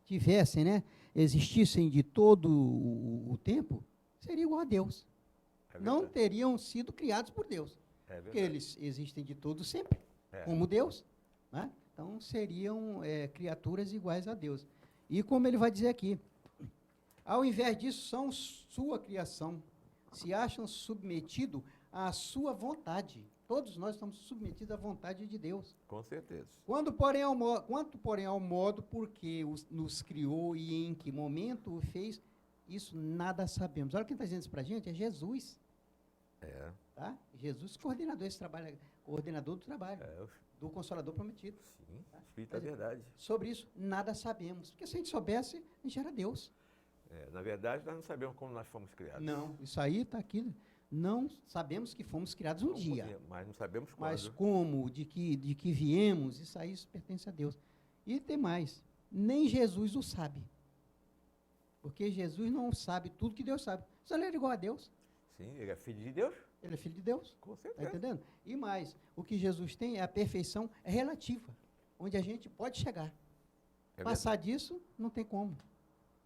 tivessem, né, existissem de todo o tempo, seria igual a Deus. É Não verdade. teriam sido criados por Deus. É Porque verdade. eles existem de todo sempre, como Deus. Né? Então, seriam criaturas iguais a Deus. E como ele vai dizer aqui, ao invés disso, são sua criação, se acham submetidos à sua vontade. Todos nós estamos submetidos à vontade de Deus. Com certeza. Quanto, porém, ao modo porque nos criou e em que momento o fez, isso nada sabemos. Olha quem está dizendo isso para a gente, é Jesus. Tá? Jesus, coordenador desse trabalho, coordenador do trabalho, do Consolador Prometido. Sim, Espírito é verdade. Sobre isso, nada sabemos. Porque se a gente soubesse, a gente era Deus. Na verdade, nós não sabemos como nós fomos criados. Não, isso aí está aqui. Não sabemos que fomos criados um Não dia. podemos, mas não sabemos quando. Mas como, de que viemos, isso pertence a Deus. E tem mais, nem Jesus o sabe. Porque Jesus não sabe tudo que Deus sabe. Só ele era igual a Deus. Sim, ele é filho de Deus? Ele é filho de Deus. Com Está certeza. entendendo? E mais, o que Jesus tem é a perfeição relativa, onde a gente pode chegar. É Passar disso, não tem como.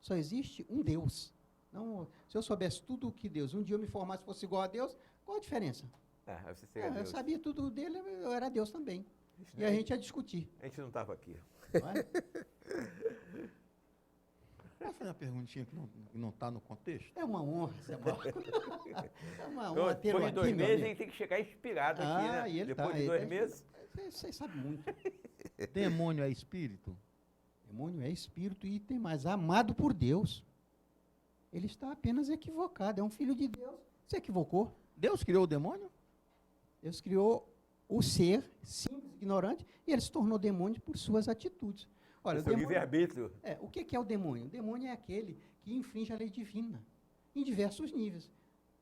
Só existe um Deus. Não, se eu soubesse tudo o que Deus, um dia eu me formasse fosse igual a Deus, qual a diferença? Aí você seria Eu Deus. sabia tudo dele, eu era Deus também. Isso, E né? a gente ia discutir. A gente não estava aqui. Não é? Posso fazer uma perguntinha que não está no contexto? É uma honra, Zé Marco. É uma Então, honra ter depois de 2 meu meses, amigo. ele tem que chegar inspirado aqui, né? E ele Depois tá, de ele 2 tá- meses. Vocês sabem muito. Demônio é espírito? Demônio é espírito e tem mais, amado por Deus. Ele está apenas equivocado, é um filho de Deus. Se equivocou. Deus criou o demônio? Deus criou o ser simples, ignorante, e ele se tornou demônio por suas atitudes. Olha, O seu livre-arbítrio. o que é o demônio? O demônio é aquele que infringe a lei divina, em diversos níveis.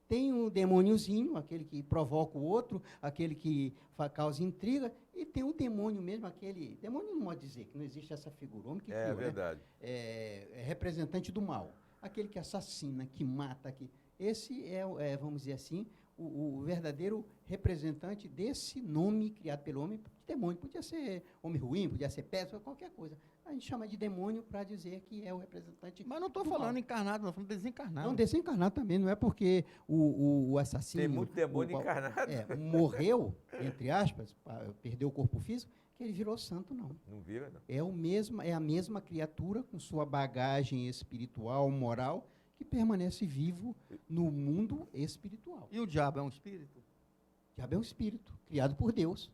Tem o demôniozinho, aquele que provoca o outro, aquele que causa intriga, e tem o demônio mesmo, aquele... Demônio não pode dizer, que não existe essa figura. O homem que É criou, né? verdade. É representante do mal. Aquele que assassina, que mata. Esse é, vamos dizer assim, o verdadeiro representante desse nome criado pelo homem, demônio. Podia ser homem ruim, podia ser péssimo, qualquer coisa. A gente chama de demônio para dizer que é o representante. Mas não estou do falando mal. encarnado, não, estou falando desencarnado. Não, desencarnado também, não é porque o assassino... Tem muito demônio encarnado. Morreu, entre aspas, perdeu o corpo físico, que ele virou santo, não. Não vira, não. É a mesma criatura com sua bagagem espiritual, moral, que permanece vivo no mundo espiritual. E o diabo é um espírito? O diabo é um espírito, criado por Deus,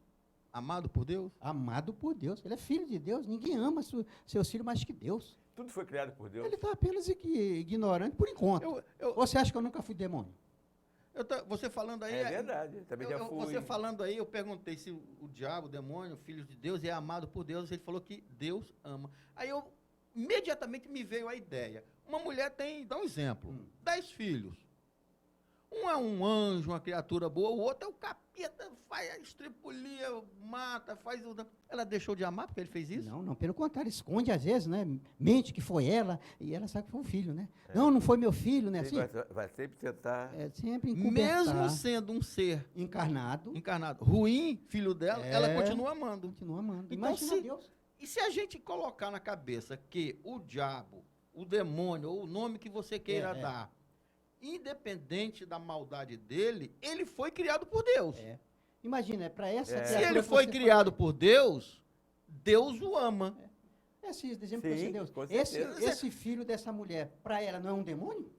Amado por Deus? amado por Deus. Ele é filho de Deus, ninguém ama seus filhos mais que Deus. Tudo foi criado por Deus. Ele está apenas ignorante por enquanto. Você acha que eu nunca fui demônio? Você falando aí... É verdade, também já fui. Você falando aí, eu perguntei se o diabo, o demônio, filho de Deus, é amado por Deus. Ele falou que Deus ama. Aí eu, imediatamente me veio a ideia. Uma mulher tem, dá um exemplo, 10 filhos. Um é um anjo, uma criatura boa, o outro é o capeta, faz a estripulia, mata, faz o... Ela deixou de amar porque ele fez isso? Não, pelo contrário, esconde às vezes, né? Mente que foi ela, e ela sabe que foi o filho, né? Não foi meu filho, né? Assim, Vai sempre tentar. é sempre encobertar. Mesmo sendo um ser encarnado, ruim, filho dela, É. ela continua amando. continua amando. Então, Imagina se- Deus. E se a gente colocar na cabeça que o diabo, o demônio, ou o nome que você queira dar, independente da maldade dele, ele foi criado por Deus. Imagina, para essa É. Se criatura ele que foi você criado por Deus, Deus o ama. Esse exemplo que Sim, você deu. com certeza. Esse filho dessa mulher, para ela, não é um demônio?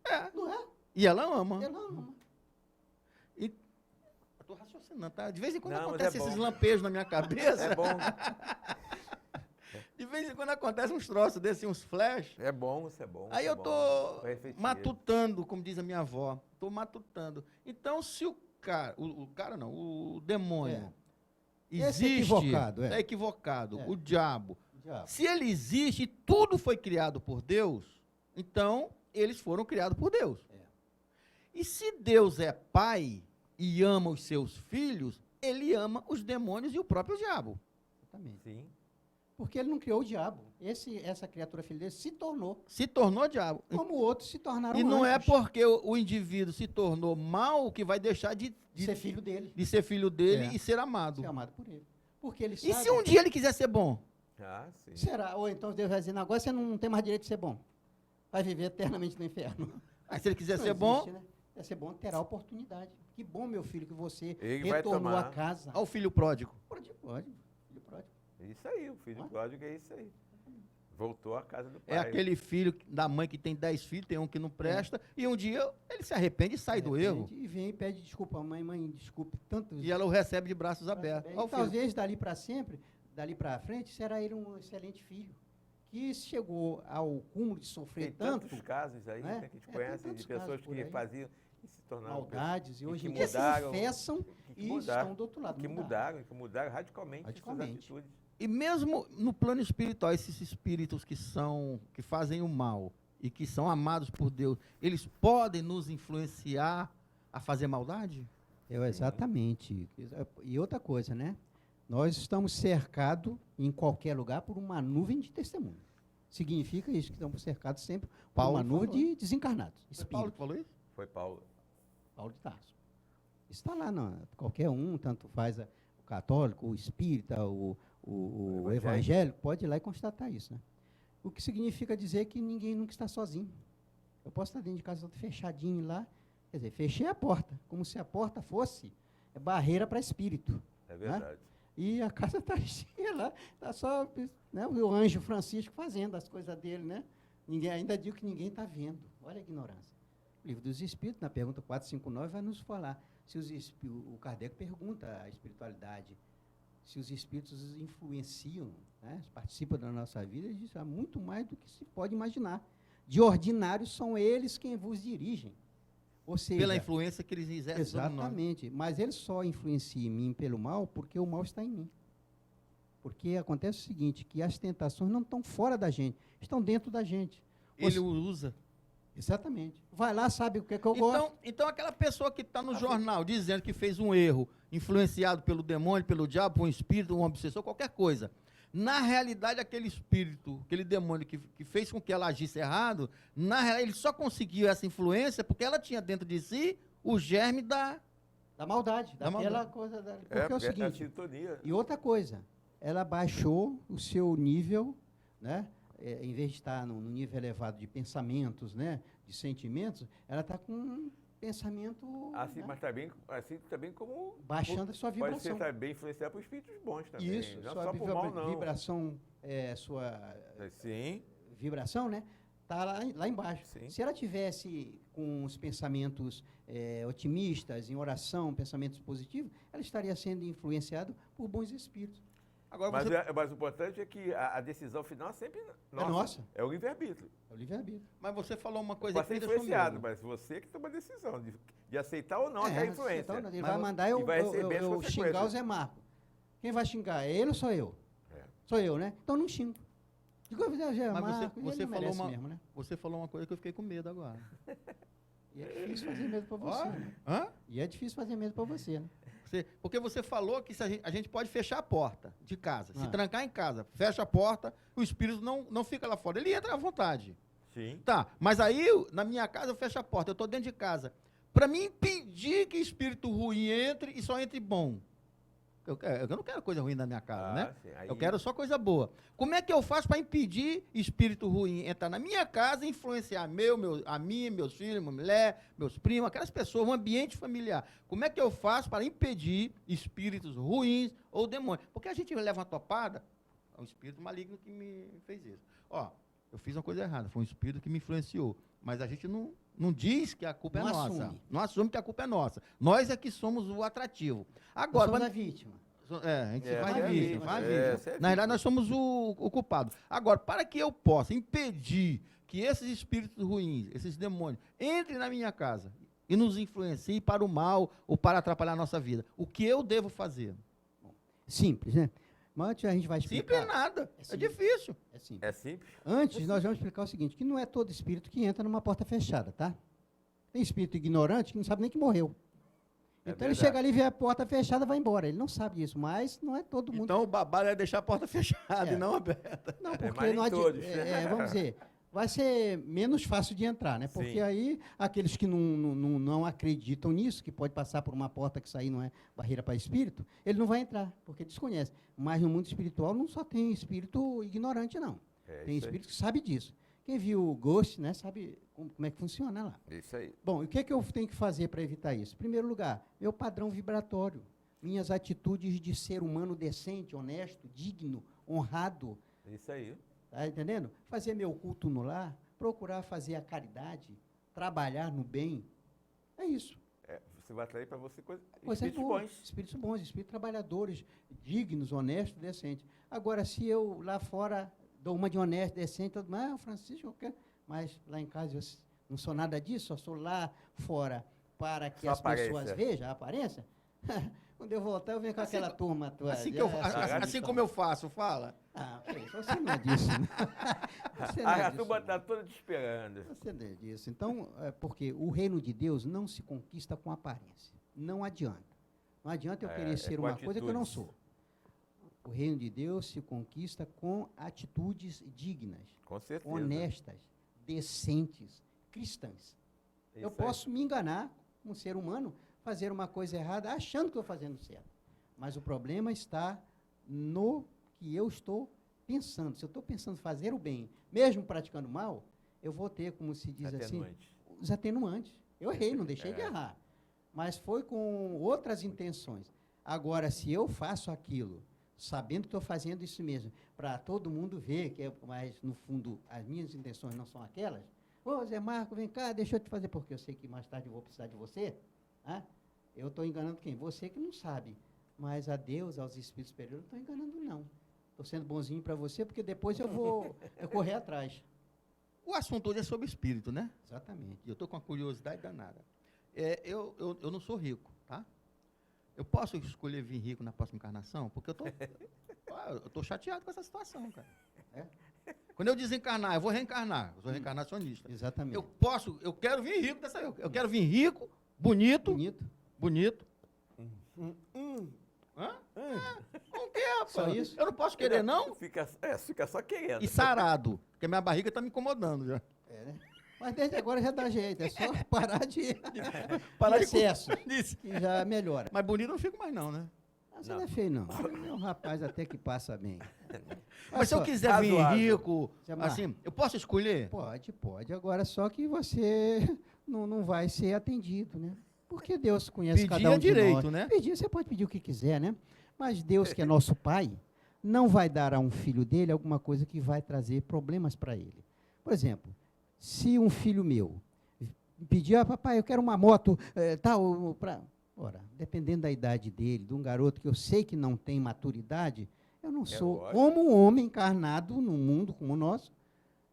É. Não é? E ela ama. Ela não ama. E eu tô raciocinando, tá? De vez em quando Não, mas acontece é bom. esses lampejos na minha cabeça. É bom, De vez em quando acontece uns troços desses, uns flash. é bom, isso é bom. Aí isso é eu bom. tô Vai refletir. matutando, como diz a minha avó. Tô matutando. Então, se o cara, o demônio Esse é existe, equivocado, é equivocado, É. o diabo. Diabo. Se ele existe e tudo foi criado por Deus, então eles foram criados por Deus. E se Deus é pai e ama os seus filhos, ele ama os demônios e o próprio diabo. Exatamente. Sim. Porque ele não criou o diabo. Essa criatura filho dele se tornou, Se tornou diabo. como outros se tornaram E não é anjos, porque o indivíduo se tornou mal que vai deixar de ser filho dele, ser filho dele É. e ser amado. ser amado por ele. Porque ele E sabe... se um dia ele quiser ser bom? Ah, sim. Será? Ou então Deus vai dizer, agora você não tem mais direito de ser bom. Vai viver eternamente no inferno. Aí se ele quiser Não ser existe, bom, né? Quer ser bom, terá oportunidade. Que bom, meu filho, que você Ele vai retornou tomar. a casa. ao filho pródigo. Pode, filho pródigo. Isso aí, o filho Ah. pródigo é isso aí. Voltou à casa do pai. É aquele filho da mãe que tem 10 filhos, tem um que não presta, e um dia ele se arrepende e sai do erro. E vem e pede desculpa, mãe, desculpe tanto. E ela o recebe de braços abertos. E Ó, o filho. talvez dali para sempre, dali para frente, será ele um excelente filho. Que chegou ao cúmulo de sofrer Tem tanto tantos casos aí, né? né, que a gente Tem conhece tantos de pessoas casos por que aí. faziam e se tornaram maldades, e e hoje que em dia se mudaram, confessam que e mudaram, estão do outro lado. que mudaram radicalmente, Radicalmente. suas atitudes. E mesmo no plano espiritual, esses espíritos que fazem o mal e que são amados por Deus, eles podem nos influenciar a fazer maldade? Exatamente. E outra coisa, né? Nós estamos cercados em qualquer lugar por uma nuvem de testemunho. Significa isso, que estamos cercados sempre por Paulo uma nuvem falou. de desencarnados. Foi Paulo que Espíritos. falou isso? Foi Paulo. Paulo de Tarso. Está lá, qualquer um, tanto faz o católico, o espírita, o evangélico, pode ir lá e constatar isso. Né? O que significa dizer que ninguém nunca está sozinho. Eu posso estar dentro de casa fechadinho lá, quer dizer, fechei a porta, como se a porta fosse barreira para espírito. É verdade. E a casa está cheia lá, está só, né, o anjo Francisco fazendo as coisas dele, né? Ainda digo que ninguém está vendo. Olha a ignorância. O Livro dos Espíritos, na pergunta 459, vai nos falar. Se o Kardec pergunta à espiritualidade, se os espíritos influenciam, né, participam da nossa vida, ele diz, há muito mais do que se pode imaginar. De ordinário, são eles quem vos dirigem. Ou seja, Pela influência que eles exercem sobre nós. exatamente, mas ele só influencia em mim pelo mal porque o mal está em mim. Porque acontece o seguinte, que as tentações não estão fora da gente, estão dentro da gente. Ele o usa. Exatamente. Vai lá, sabe o que é que eu gosto. Então aquela pessoa que está no jornal dizendo que fez um erro, influenciado pelo demônio, pelo diabo, por um espírito, um obsessor, qualquer coisa. Na realidade, aquele espírito, aquele demônio que fez com que ela agisse errado, na realidade, ele só conseguiu essa influência porque ela tinha dentro de si o germe da Maldade, Da daquela maldade. coisa. Porque É, é o a seguinte, sintonia. e outra coisa, ela baixou o seu nível, né? Em vez de estar no nível elevado de pensamentos, né? De sentimentos, ela está com um pensamento, Assim, né? mas assim também como... Baixando a sua Pode ser vibração. também influenciado por espíritos bons também. Isso, não sua só por mal, não. vibração, sua Sim, vibração, né? Tá lá embaixo. Sim. Se ela tivesse com os pensamentos otimistas, em oração, pensamentos positivos, ela estaria sendo influenciada por bons espíritos. Agora mas, você, mas o importante é que a decisão final é sempre nossa. nossa. É o livre-arbítrio. É o livre-arbítrio. mas você falou uma coisa Pode ser que deixou influenciado, medo. mas você que toma a decisão de aceitar ou não aquela influência. Então, ele Mas vai mandar eu, e vai eu, receber as eu consequências. xingar o Zé Marco. Quem vai xingar? É ele ou sou eu? É. Sou eu, né? Então não xingo. Digo, Zé Mas Marco, você ele não falou merece uma- mesmo, né? Você falou uma coisa que eu fiquei com medo agora. E é difícil fazer medo pra você, Ó, né? hã? E é difícil fazer medo pra você, né? Porque você falou que se a gente pode fechar a porta de casa, se Ah. trancar em casa, fecha a porta, o espírito não fica lá fora, ele entra à vontade. Sim. Tá, mas aí na minha casa eu fecho a porta, eu estou dentro de casa. Para me impedir que espírito ruim entre e só entre bom. Eu não quero coisa ruim na minha casa, né? Sim, aí- Eu quero só coisa boa. Como é que eu faço para impedir espírito ruim entrar na minha casa e influenciar a mim, meus filhos, minha mulher, meus primos, aquelas pessoas, um ambiente familiar? Como é que eu faço para impedir espíritos ruins ou demônios? Porque a gente leva uma topada, é um espírito maligno que me fez isso. Ó, eu fiz uma coisa errada, foi um espírito que me influenciou. Mas a gente não diz que a culpa Não é nossa. assume. Não assume que a culpa é nossa. Nós é que somos o atrativo. Nós Agora, somos pra- a vítima. a gente É, faz de é vítima, vítima, faz de é, vítima. você é Na verdade, nós somos o culpado. Agora, para que eu possa impedir que esses espíritos ruins, esses demônios, entrem na minha casa e nos influenciem para o mal ou para atrapalhar a nossa vida, o que eu devo fazer? Simples, né? Mas antes a gente vai explicar. Simples nada, é simples. difícil. É simples. É simples? Antes, nós vamos explicar o seguinte, que não é todo espírito que entra numa porta fechada, tá? Tem espírito ignorante que não sabe nem que morreu. É Então ele verdade. chega ali, vê a porta fechada, vai embora. Ele não sabe disso, mas não é todo mundo. Então o babado é deixar a porta fechada É. e não aberta. Não, É, porque mas nem não todos. vamos dizer, vai ser menos fácil de entrar, né? Porque Sim. aí aqueles que não acreditam nisso, que pode passar por uma porta que sair não é barreira para espírito, ele não vai entrar, porque desconhece. Mas no mundo espiritual não só tem espírito ignorante, não. É Tem isso aí. espírito que sabe disso. Quem viu o Ghost, né, sabe como é que funciona lá. Isso aí. Bom, e o que é que eu tenho que fazer para evitar isso? Em primeiro lugar, meu padrão vibratório, minhas atitudes de ser humano decente, honesto, digno, honrado, Isso aí. tá entendendo? Fazer meu culto no lar, procurar fazer a caridade, trabalhar no bem. É isso. É, você vai atrair para você Coisas espíritos boas, bons. espíritos bons, espíritos trabalhadores, dignos, honestos, decentes. Agora, se eu lá fora dou uma de honesto, decente, todo mundo, Francisco, eu quero. Mas lá em casa eu não sou nada disso, só sou lá fora para que Só as pessoas aparência. vejam a aparência. Quando eu voltar, eu venho com aquela turma toda. Assim como eu faço, fala. Ah, que isso, você não é disso. Né? Você não é A disso, turma não. está toda te esperando. Você não é disso. Então, porque o reino de Deus não se conquista com aparência. Não adianta. Não adianta eu querer ser com uma coisa que eu não atitudes. sou. O reino de Deus se conquista com atitudes dignas, Com certeza. honestas, decentes, cristãs. Eu Isso aí. posso me enganar, um ser humano, fazer uma coisa errada achando que estou fazendo certo. Mas o problema está no que eu estou pensando. Se eu estou pensando fazer o bem, mesmo praticando mal, eu vou ter, como se diz assim, Atenuante. os atenuantes. Eu errei, não deixei de É. errar. Mas foi com outras intenções. Agora, se eu faço aquilo, sabendo que estou fazendo isso mesmo, para todo mundo ver, mas no fundo as minhas intenções não são aquelas, ô Zé Marco, vem cá, deixa eu te fazer, porque eu sei que mais tarde eu vou precisar de você. Eu estou enganando quem? Você que não sabe. Mas a Deus, aos espíritos superiores, não estou enganando, não. Estou sendo bonzinho para você, porque depois eu vou correr atrás. O assunto hoje é sobre espírito, né? Exatamente. E eu estou com uma curiosidade danada. eu não sou rico, tá? Eu posso escolher vir rico na próxima encarnação? Porque eu tô chateado com essa situação, cara. Quando eu desencarnar, eu vou reencarnar. Eu sou reencarnacionista. Exatamente. Eu quero vir rico dessa vez. Eu quero vir rico, bonito. Hã? Não quer, rapaz. Só isso? Eu não posso querer, não? Fica só querendo. E sarado, porque minha barriga tá me incomodando já. Né? Mas desde agora já dá jeito, é só parar de Parar de excesso, Isso. que já melhora. Mas bonito eu não fico mais não, né? Mas você não é feio, não. É um rapaz até que passa bem. Mas se eu quiser vir razoável. rico, Jamar. assim, eu posso escolher? Pode. Agora só que você não vai ser atendido, né? Porque Deus conhece Pedir cada um é de direito, nós. né? Pedir, você pode pedir o que quiser, né? Mas Deus, que é nosso Pai, não vai dar a um filho dele alguma coisa que vai trazer problemas para ele. Por exemplo, se um filho meu pedir, papai, eu quero uma moto, tal, ora, dependendo da idade dele, de um garoto que eu sei que não tem maturidade, eu não sou, lógico. como um homem encarnado num mundo como o nosso,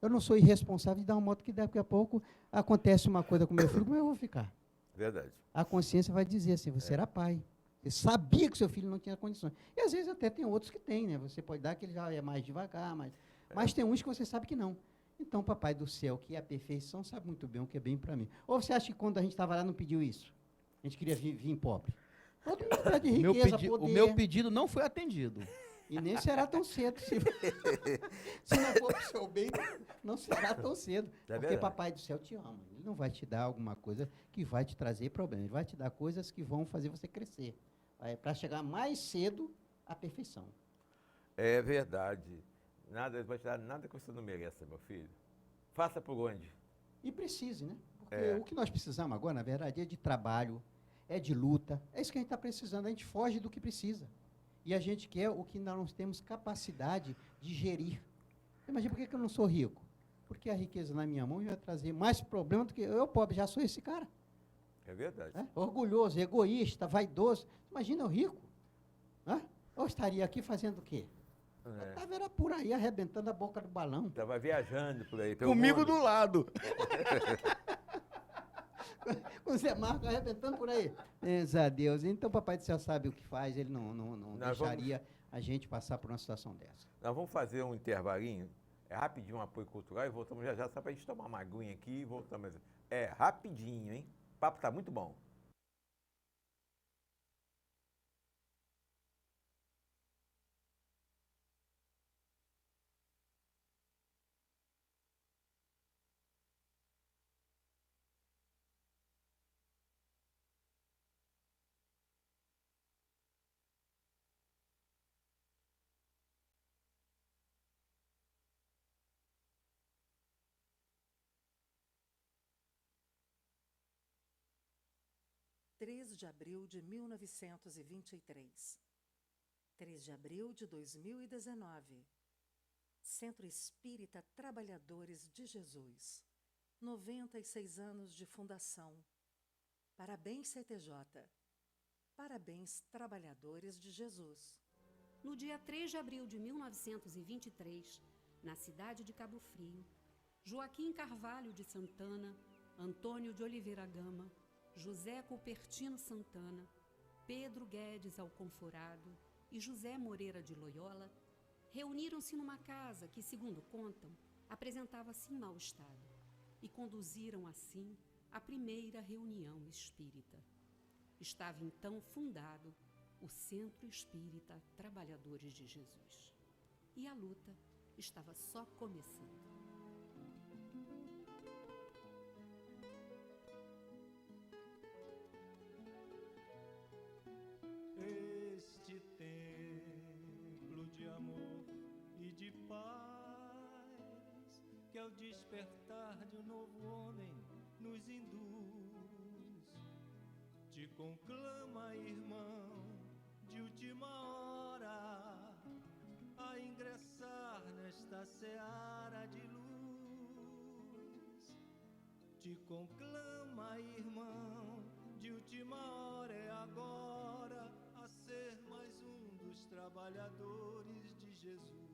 eu não sou irresponsável de dar uma moto que daqui a pouco acontece uma coisa com meu filho, como eu vou ficar? Verdade. A consciência vai dizer assim, você era pai. Você sabia que seu filho não tinha condições. E às vezes até tem outros que têm, né? Você pode dar que ele já é mais devagar, mas tem uns que você sabe que não. Então, papai do céu, que é a perfeição, sabe muito bem o que é bem para mim. Ou você acha que quando a gente estava lá não pediu isso? A gente queria vir pobre. Todo mundo pede riqueza, poder. O meu pedido não foi atendido. E nem será tão cedo. Se não for para o seu bem, não será tão cedo. Porque verdade. papai do céu te ama. Ele não vai te dar alguma coisa que vai te trazer problema. Ele vai te dar coisas que vão fazer você crescer. Para chegar mais cedo à perfeição. É verdade. Nada vai te dar nada que você não mereça, meu filho. Faça por onde? E precise, né? Porque o que nós precisamos agora, na verdade, é de trabalho, é de luta. É isso que a gente está precisando. A gente foge do que precisa. E a gente quer o que nós não temos capacidade de gerir. Imagina, por que eu não sou rico? Porque a riqueza na minha mão vai trazer mais problema do que eu, pobre, já sou esse cara. É verdade. Orgulhoso, egoísta, vaidoso. Imagina eu rico. Eu estaria aqui fazendo o quê? Eu estava por aí, arrebentando a boca do balão. Estava viajando por aí. Pelo Comigo mundo. do lado. Com o Zé Marco arrebentando por aí. Deus a Deus. Então, o Papai do Céu sabe o que faz, ele não deixaria a gente passar por uma situação dessa. Nós vamos fazer um intervalinho, rapidinho, um apoio cultural, e voltamos já só para a gente tomar uma aguinha aqui e voltamos. Rapidinho, hein? O papo está muito bom. (3 de abril de 1923). 3 de abril de 2019. Centro Espírita Trabalhadores de Jesus. 96 anos de fundação. Parabéns, CTJ. Parabéns, trabalhadores de Jesus. No dia 3 de abril de 1923, na cidade de Cabo Frio, Joaquim Carvalho de Santana, Antônio de Oliveira Gama, José Cupertino Santana, Pedro Guedes Alconforado e José Moreira de Loyola reuniram-se numa casa que, segundo contam, apresentava-se em mau estado e conduziram assim a primeira reunião espírita. Estava então fundado o Centro Espírita Trabalhadores de Jesus. E a luta estava só começando. Este templo de amor e de paz, que ao despertar de um novo homem nos induz, te conclama, irmão, de última hora, a ingressar nesta seara de luz. Te conclama, irmão, de última hora é agora, a ser mais um dos trabalhadores de Jesus.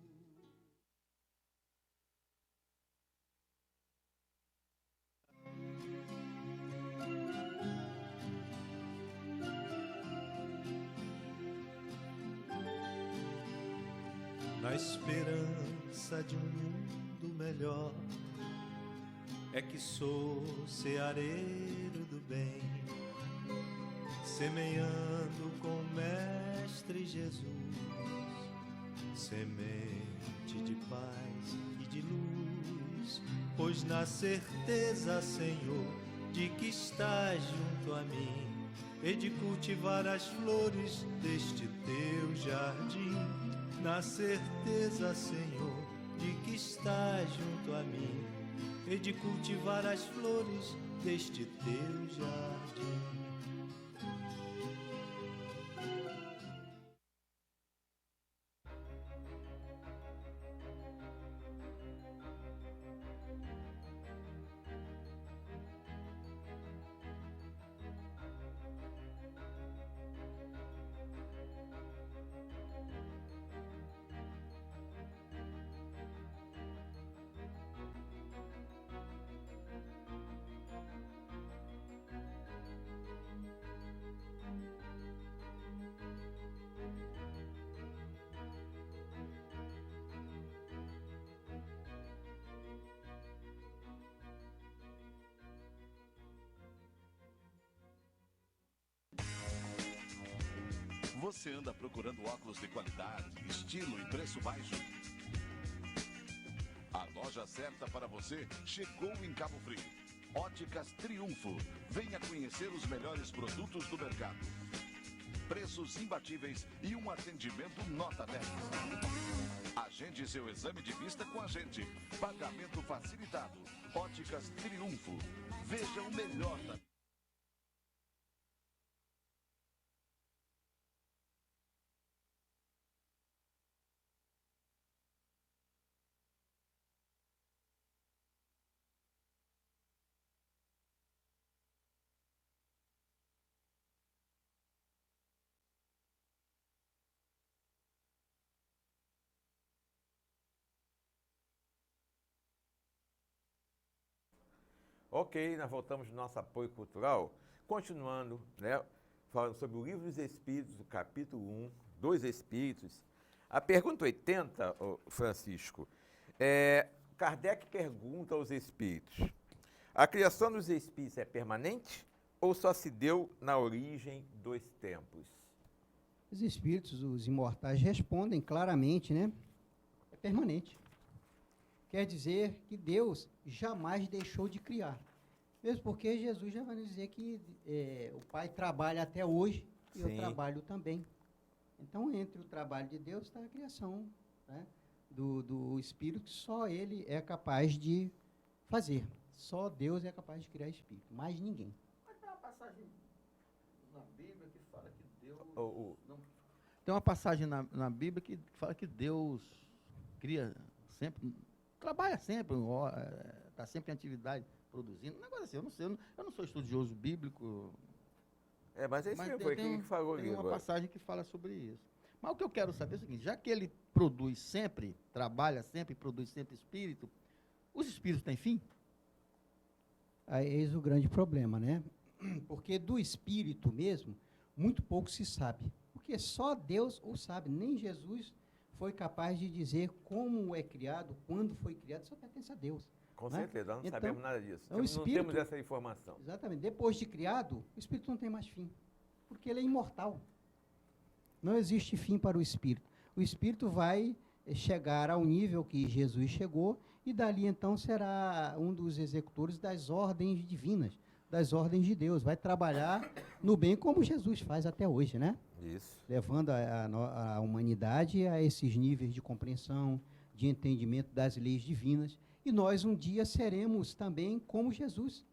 na esperança de um mundo melhor. É que sou ceareiro do bem, semeando com o Mestre Jesus, semente de paz e de luz, pois na certeza, Senhor, de que estás junto a mim, e de cultivar as flores deste teu jardim. Na certeza, Senhor, de que estás junto a mim, e de cultivar as flores deste teu jardim. Você anda procurando óculos de qualidade, estilo e preço baixo? A loja certa para você chegou em Cabo Frio. Óticas Triunfo. Venha conhecer os melhores produtos do mercado. Preços imbatíveis e um atendimento nota 10. Agende seu exame de vista com a gente. Pagamento facilitado. Óticas Triunfo. Veja o melhor da... Ok, nós voltamos no nosso apoio cultural, continuando, né, falando sobre o Livro dos Espíritos, o capítulo 1, dos Espíritos. A pergunta 80, Francisco, Kardec pergunta aos Espíritos, a criação dos Espíritos é permanente ou só se deu na origem dos tempos? Os Espíritos, os imortais, respondem claramente, né? É permanente. Quer dizer que Deus jamais deixou de criar. Mesmo porque Jesus já vai dizer que o Pai trabalha até hoje e eu trabalho também. Então, entre o trabalho de Deus está a criação, né, do Espírito, que só Ele é capaz de fazer. Só Deus é capaz de criar Espírito, mais ninguém. Mas tem uma passagem na Bíblia que fala que Deus... Tem uma passagem na Bíblia que fala que Deus cria sempre... Trabalha sempre, está sempre em atividade, produzindo. Um negócio assim, eu não sou estudioso bíblico. Mas esse foi quem falou ali. Tem uma passagem que fala sobre isso. Mas o que eu quero saber é o seguinte, já que ele produz sempre, trabalha sempre, produz sempre espírito, os espíritos têm fim? Aí eis o grande problema, né? Porque do espírito mesmo, muito pouco se sabe. Porque só Deus o sabe, nem Jesus foi capaz de dizer como é criado, quando foi criado, só pertence a Deus. Com né? certeza, nós não Então, sabemos nada disso. o espírito, não temos essa informação. Exatamente. Depois de criado, o espírito não tem mais fim, porque ele é imortal. Não existe fim para o espírito. O espírito vai chegar ao nível que Jesus chegou e dali então será um dos executores das ordens divinas, das ordens de Deus. Vai trabalhar no bem como Jesus faz até hoje, né? Isso. Levando a humanidade a esses níveis de compreensão, de entendimento das leis divinas. E nós um dia seremos também como Jesus.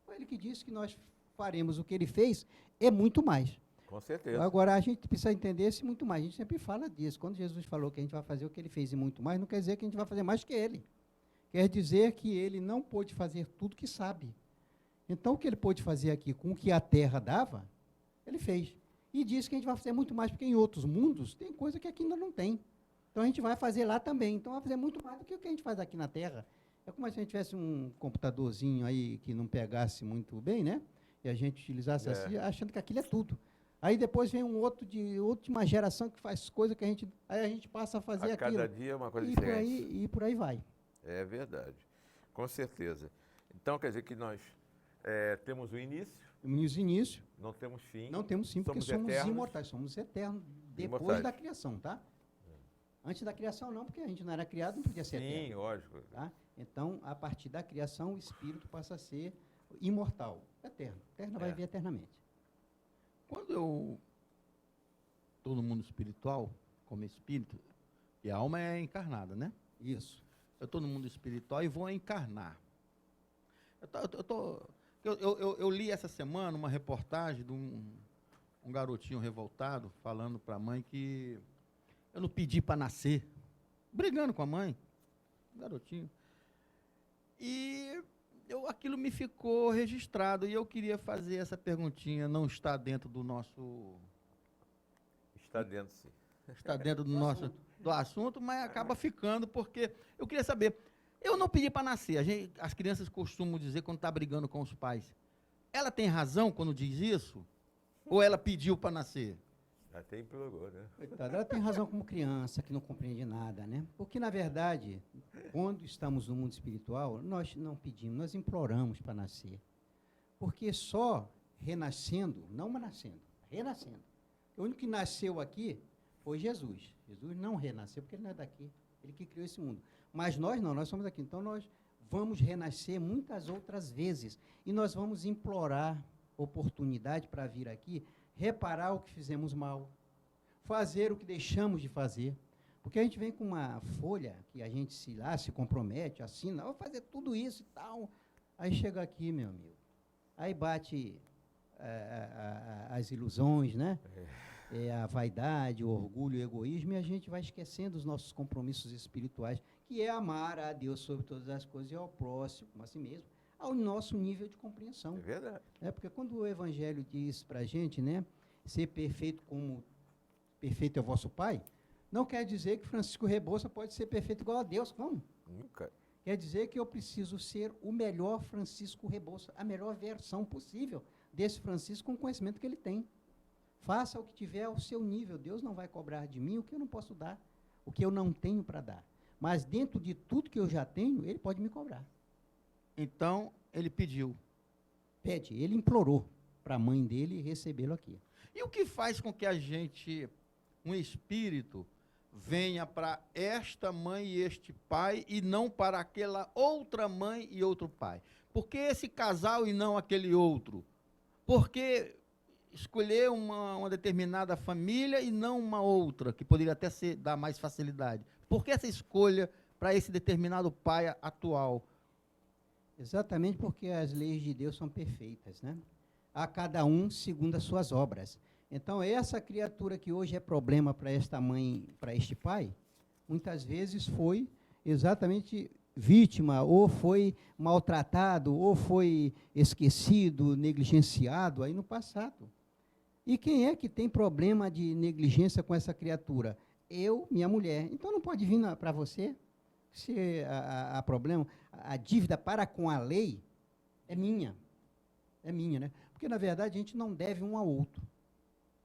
Foi ele que disse que nós faremos o que ele fez, é muito mais. Com certeza. Agora, a gente precisa entender esse muito mais. A gente sempre fala disso. Quando Jesus falou que a gente vai fazer o que ele fez e muito mais, não quer dizer que a gente vai fazer mais que ele. Quer dizer que ele não pôde fazer tudo que sabe. Então, o que ele pôde fazer aqui com o que a terra dava, ele fez. E disse que a gente vai fazer muito mais, porque em outros mundos tem coisa que aqui ainda não tem. Então, a gente vai fazer lá também. Então, vai fazer muito mais do que o que a gente faz aqui na Terra. É como se a gente tivesse um computadorzinho aí que não pegasse muito bem, né? E a gente utilizasse assim, achando que aquilo é tudo. Aí depois vem um outro de última geração que faz coisa que aí a gente passa a fazer A aquilo. cada dia é uma coisa e diferente. por aí vai. É verdade, com certeza. Então, quer dizer que nós temos o início, No início, não temos fim. não temos fim, porque somos eternos. imortais, somos eternos depois Imortais. da criação, tá? Antes da criação não, porque a gente não era criado, não podia ser eterno. Sim, lógico. Tá? Então, a partir da criação, o espírito passa a ser imortal, eterno. Eterno vai viver eternamente. Quando eu estou no mundo espiritual, como espírito, e a alma é encarnada, né? Isso. Eu estou no mundo espiritual e vou encarnar. Eu li essa semana uma reportagem de um garotinho revoltado falando para a mãe que eu não pedi para nascer, brigando com a mãe, um garotinho. E aquilo me ficou registrado e eu queria fazer essa perguntinha, não está dentro do nosso... Está dentro, sim. Está dentro do assunto, mas acaba ficando, porque eu queria saber, eu não pedi para nascer, as crianças costumam dizer quando está brigando com os pais, ela tem razão quando diz isso? Ou ela pediu para nascer? Até implorou, né? Coitada, ela tem razão como criança, que não compreende nada, né? Porque, na verdade, quando estamos no mundo espiritual, nós não pedimos, nós imploramos para nascer. Porque só renascendo, não nascendo, renascendo. O único que nasceu aqui foi Jesus. Jesus não renasceu, porque ele não é daqui. Ele que criou esse mundo. Mas nós não, nós somos daqui. Então, nós vamos renascer muitas outras vezes. E nós vamos implorar oportunidade para vir aqui, reparar o que fizemos mal, fazer o que deixamos de fazer. Porque a gente vem com uma folha que a gente se compromete, assina, vou fazer tudo isso e tal. Aí chega aqui, meu amigo. Aí bate as ilusões, né? A vaidade, o orgulho, o egoísmo, e a gente vai esquecendo os nossos compromissos espirituais, que é amar a Deus sobre todas as coisas e ao próximo, como a si mesmo, ao nosso nível de compreensão. É verdade. Porque quando o Evangelho diz para a gente, né, ser perfeito como perfeito é o vosso Pai, não quer dizer que Francisco Rebouça pode ser perfeito igual a Deus, como? Nunca. Quer dizer que eu preciso ser o melhor Francisco Rebouça, a melhor versão possível desse Francisco com o conhecimento que ele tem. Faça o que tiver ao seu nível. Deus não vai cobrar de mim o que eu não posso dar, o que eu não tenho para dar. Mas dentro de tudo que eu já tenho, ele pode me cobrar. Então, ele pediu. Pede, ele implorou para a mãe dele recebê-lo aqui. E o que faz com que a gente, um espírito, venha para esta mãe e este pai e não para aquela outra mãe e outro pai? Por que esse casal e não aquele outro? Por que escolher uma determinada família e não uma outra, que poderia até dar mais facilidade? Por que essa escolha para esse determinado pai atual? Exatamente porque as leis de Deus são perfeitas, né? A cada um segundo as suas obras. Então, essa criatura que hoje é problema para esta mãe, para este pai, muitas vezes foi exatamente vítima, ou foi maltratado, ou foi esquecido, negligenciado aí no passado. E quem é que tem problema de negligência com essa criatura? Eu, minha mulher. Então, não pode vir para você, se há problema. A dívida para com a lei é minha, né? Porque, na verdade, a gente não deve um ao outro.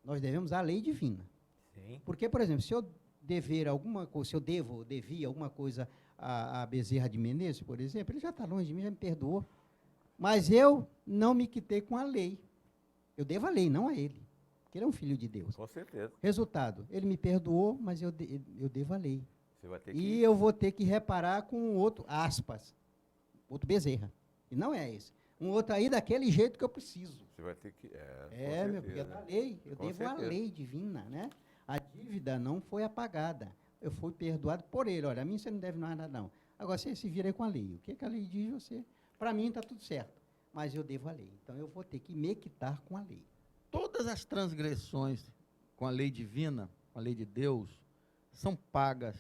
Nós devemos à lei divina. Sim. Porque, por exemplo, se eu devia alguma coisa a Bezerra de Menezes, por exemplo, ele já está longe de mim, já me perdoou. Mas eu não me quitei com a lei. Eu devo a lei, não a ele. Porque ele é um filho de Deus. Com certeza. Resultado, ele me perdoou, mas eu devo a lei. Você vai ter E eu vou ter que reparar com outro, aspas, outro Bezerra. E não é esse. Um outro aí daquele jeito que eu preciso. Você vai ter que... Meu, porque é da lei. Eu devo a lei divina, né? A dívida não foi apagada. Eu fui perdoado por ele. Olha, a mim você não deve nada, não. Agora, você se vira aí com a lei. O que a lei diz, você... Para mim está tudo certo. Mas eu devo a lei. Então, eu vou ter que me quitar com a lei. Todas as transgressões com a lei divina, com a lei de Deus, são pagas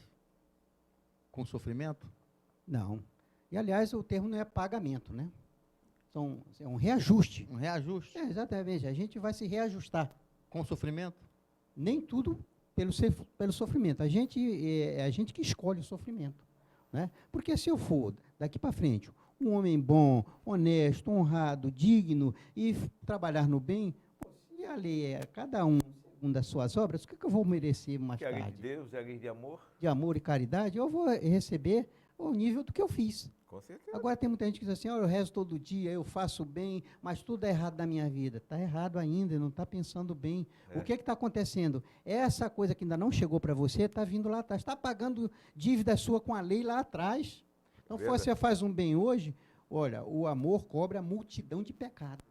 com sofrimento? Não. E, aliás, o termo não é pagamento, né? É um reajuste. Um reajuste? Exatamente. A gente vai se reajustar. Com sofrimento? Nem tudo pelo sofrimento. A gente que escolhe o sofrimento, né? Porque se eu for, daqui para frente, um homem bom, honesto, honrado, digno, e trabalhar no bem, se a lei é cada um segundo as suas obras, o que eu vou merecer mais Que é a lei de tarde? Deus, é a lei de amor. De amor e caridade, eu vou receber o nível do que eu fiz. Com certeza. Agora tem muita gente que diz assim, eu rezo todo dia, eu faço bem, mas tudo é errado na minha vida. Está errado ainda, não está pensando bem. O que está acontecendo? Essa coisa que ainda não chegou para você está vindo lá atrás. Está pagando dívida sua com a lei lá atrás. Então, você faz um bem hoje, olha, o amor cobre a multidão de pecados.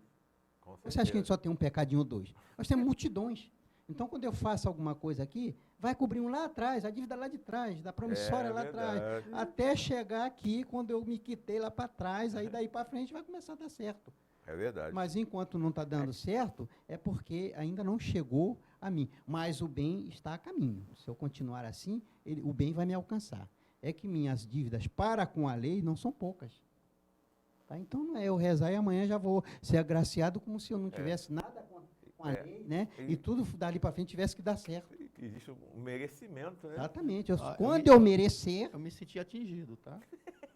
Você acha que a gente só tem um pecadinho ou dois? Nós temos multidões. Então, quando eu faço alguma coisa aqui, vai cobrir um lá atrás, a dívida lá de trás, da promissória lá atrás, até chegar aqui, quando eu me quitei lá para trás, aí daí para frente vai começar a dar certo. É verdade. Mas enquanto não está dando certo, é porque ainda não chegou a mim. Mas o bem está a caminho. Se eu continuar assim, o bem vai me alcançar. É que minhas dívidas para com a lei não são poucas. Tá? Então não é eu rezar e amanhã já vou ser agraciado como se eu não tivesse nada com a lei, né? E tudo dali para frente tivesse que dar certo. Existe um merecimento, né? Exatamente. Quando eu merecer... Eu me senti atingido, tá?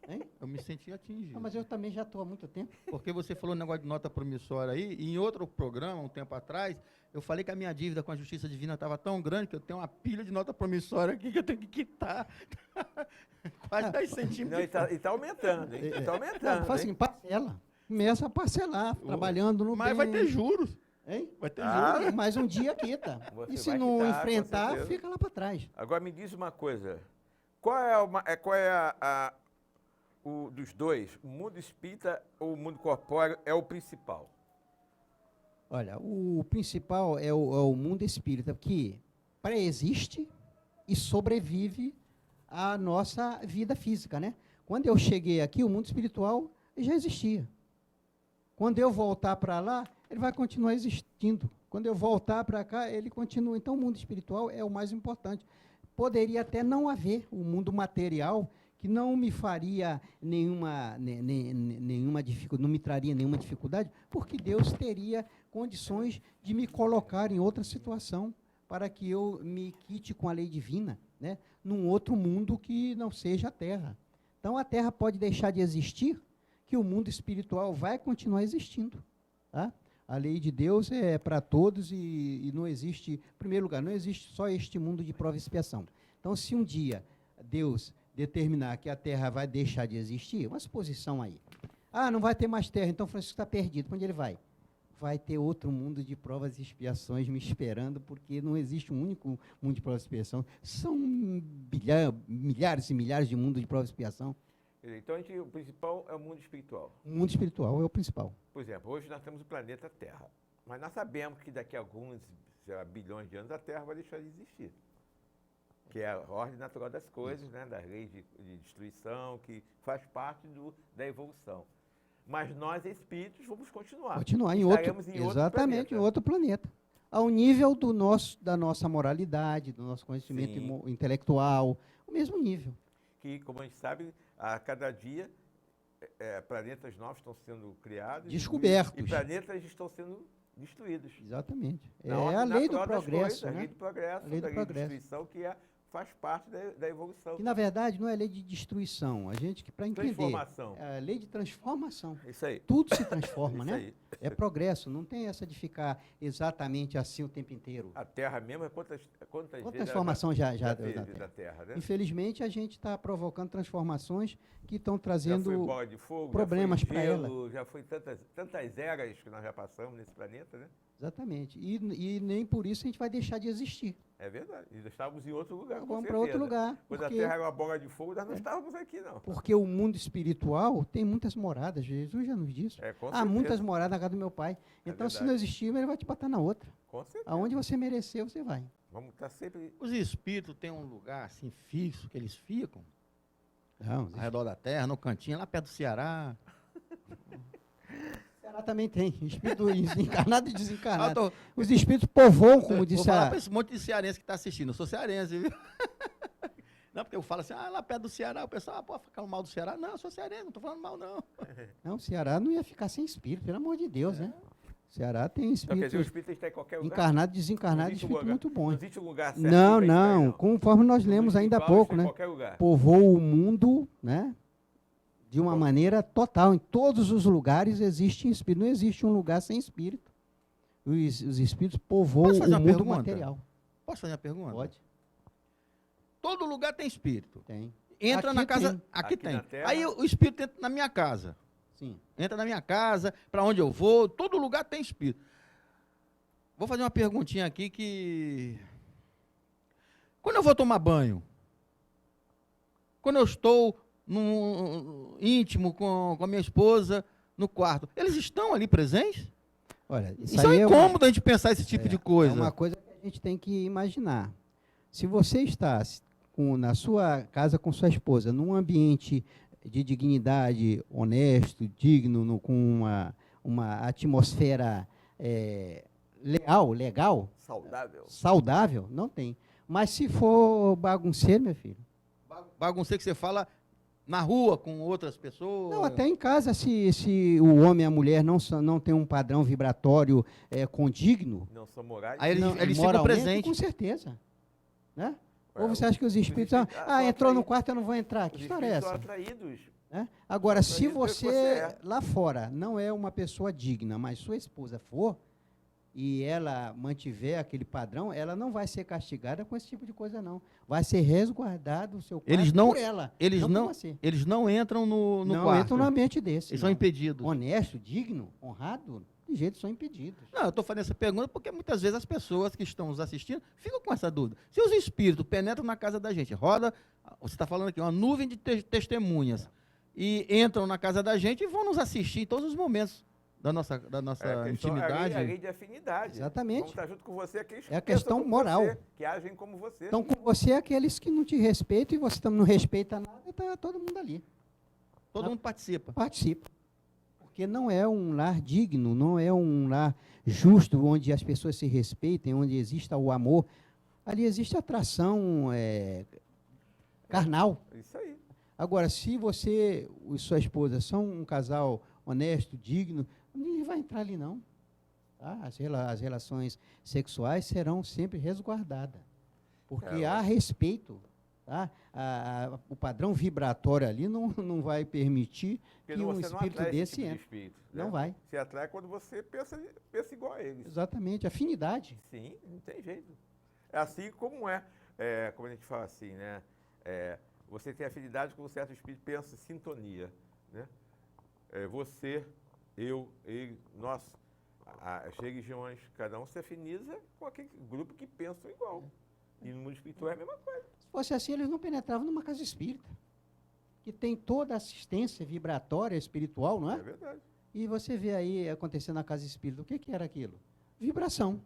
Hein? Eu me senti atingido. Mas eu também já estou há muito tempo. Porque você falou um negócio de nota promissória aí, e em outro programa, um tempo atrás, eu falei que a minha dívida com a Justiça Divina estava tão grande que eu tenho uma pilha de nota promissória aqui que eu tenho que quitar. Quase 10 centímetros. E está aumentando, hein? Está aumentando. Faz assim, parcela. Começa a parcelar, trabalhando no Mas bem. vai ter juros. Hein? Vai ter juros. Mas um dia quita. Você E se vai não quitar, com enfrentar, certeza. fica lá para trás. Agora me diz uma coisa. Qual é o dos dois? O mundo espírita ou o mundo corpóreo é o principal? Olha, o principal é o mundo espírita, que pré-existe e sobrevive à nossa vida física, né? Quando eu cheguei aqui, o mundo espiritual já existia. Quando eu voltar para lá, ele vai continuar existindo. Quando eu voltar para cá, ele continua. Então, o mundo espiritual é o mais importante. Poderia até não haver o mundo material, que não me faria nenhuma dificuldade, não me traria nenhuma dificuldade, porque Deus teria condições de me colocar em outra situação, para que eu me quite com a lei divina, né, num outro mundo que não seja a Terra. Então, a Terra pode deixar de existir, que o mundo espiritual vai continuar existindo. Tá? A lei de Deus é para todos e não existe, em primeiro lugar, não existe só este mundo de prova e expiação. Então, se um dia Deus determinar que a Terra vai deixar de existir, uma suposição aí. Ah, não vai ter mais Terra, então Francisco está perdido. Para onde ele vai? Vai ter outro mundo de provas e expiações me esperando, porque não existe um único mundo de provas e expiação. São milhares e milhares de mundos de provas e expiação. Então, o principal é o mundo espiritual. O mundo espiritual é o principal. Por exemplo, hoje nós temos o planeta Terra. Mas nós sabemos que daqui a alguns bilhões de anos a Terra vai deixar de existir. Que é a ordem natural das coisas, né, das leis de destruição, que faz parte da evolução. Mas nós, espíritos, vamos continuar. Continuar em Estaremos outro, em outro exatamente, planeta. em outro planeta. Ao nível da nossa moralidade, do nosso conhecimento intelectual, o mesmo nível. Que, como a gente sabe, a cada dia, planetas novos estão sendo criados. Descobertos. E planetas estão sendo destruídos. Exatamente. Na É ordem a lei do natural das progresso, coisas, a né? lei do progresso, A lei do da lei de progresso. destruição, que faz parte da evolução. Que, na verdade, não é lei de destruição. A gente, que para entender, Transformação. é a lei de transformação. Isso aí. Tudo se transforma, Isso né? aí. É progresso, não tem essa de ficar exatamente assim o tempo inteiro. A Terra mesmo, quantas Quanta vezes transformação já teve da da Terra. Terra, né? Infelizmente, a gente está provocando transformações que estão Já foi trazendo bola de fogo, problemas já foi pra ela. gelo, já foi tantas eras que nós já passamos nesse planeta, né? Exatamente. E nem por isso a gente vai deixar de existir. É verdade. E nós estávamos em outro lugar, com Vamos para certeza. outro lugar. Quando a Porque, Terra era uma bola de fogo, nós não estávamos aqui, não. porque o mundo espiritual tem muitas moradas. Jesus já nos disse. É, com Há certeza. muitas moradas na casa do meu pai. Então, se verdade. não existir, ele vai te botar na outra. Com certeza. Aonde você merecer, você vai. Vamos estar sempre... Os espíritos têm um lugar assim fixo que eles ficam Não, ao redor da terra, no cantinho, lá perto do Ceará. Ceará também tem. Espírito encarnado e desencarnado. Ah, Os espíritos povoam, como Vou disse falar a... para esse monte de cearense que está assistindo. Eu sou cearense, viu? Não, porque eu falo assim, lá perto do Ceará, o pessoal, pode ficar mal do Ceará. Não, eu sou cearense, não estou falando mal, não. Não, o Ceará não ia ficar sem espírito, pelo amor de Deus, né? O Ceará tem Então, quer dizer, o espírito espírito está em qualquer lugar. encarnado e desencarnado, Não existe um espírito lugar- muito bom. Não existe um lugar certo Não, pra estar aí, não, conforme nós O lemos ainda há espiritual pouco, está em né? qualquer lugar. Povoou o mundo, né? De uma maneira total. Em todos os lugares existe espírito. Não existe um lugar sem espírito. os espíritos povoam Posso fazer o uma mundo pergunta? material. Posso fazer uma pergunta? Pode? Todo lugar tem espírito. Tem. Entra Aqui na casa. tem. Aqui Aqui tem. na Terra. Aí o espírito entra na minha casa. Sim. Entra na minha casa, para onde eu vou, todo lugar tem espírito. Vou fazer uma perguntinha aqui que. Quando eu vou tomar banho, quando eu estou íntimo com a minha esposa no quarto, eles estão ali presentes? Olha, Isso é aí incômodo a gente pensar esse tipo de coisa. É uma coisa que a gente tem que imaginar. Se você está na sua casa com sua esposa, num ambiente de dignidade, honesto, digno, com uma atmosfera legal, saudável, não tem. Mas se for bagunceiro, meu filho. Bagunceiro que você fala na rua com outras pessoas. Não, até em casa, se o homem e a mulher não tem um padrão vibratório condigno, Não são morais. Aí eles ficam moralmente, presentes. com certeza. Né? Ué, Ou você acha que os espíritos... são entrou no atraídos. quarto, eu não vou entrar. Os Que história é espíritos são essa? atraídos. Né? Agora, se Atraídos pelo que você, você é. lá fora, não é uma pessoa digna, mas sua esposa for, e ela mantiver aquele padrão, ela não vai ser castigada com esse tipo de coisa, não. Vai ser resguardado o seu quarto Eles não- por ela, Eles não não, por você. eles não entram no Não quarto. entram num ambiente desse. Eles não. são impedidos. Honesto, digno, honrado, de jeito são impedidos. Não, eu estou fazendo essa pergunta porque muitas vezes as pessoas que estão nos assistindo ficam com essa dúvida. Se os espíritos penetram na casa da gente, roda, você está falando aqui, uma nuvem de testemunhas, e entram na casa da gente e vão nos assistir em todos os momentos da nossa A intimidade. lei de afinidade. Exatamente. Vamos estar junto com você, aqueles que É a pensam questão como moral. você, que agem como você. Então, com você, aqueles que não te respeitam e você também não respeita nada, está todo mundo ali. Todo mundo participa. Participa. Porque não é um lar digno, não é um lar justo, onde as pessoas se respeitem, onde exista o amor. Ali existe atração carnal. Isso aí. Agora, se você e sua esposa são um casal honesto, digno, ninguém vai entrar ali, não. Tá? As relações sexuais serão sempre resguardadas. Porque há respeito. Tá? O padrão vibratório ali não vai permitir Porque que um você não espírito atrai esse desse tipo de entre. espírito, Não né? vai. Se atrai quando você pensa igual a eles. Exatamente, afinidade. Sim, não tem jeito. É assim como como a gente fala assim, né? Você tem afinidade com um certo espírito, pensa em sintonia, né? Você, eu, ele, nós, as religiões, cada um se afiniza com aquele grupo que pensa igual. E no mundo espiritual é a mesma coisa. Se fosse assim, eles não penetravam numa casa espírita, que tem toda a assistência vibratória espiritual, não É é? verdade. E você vê aí acontecendo na casa espírita, o que era aquilo? Vibração.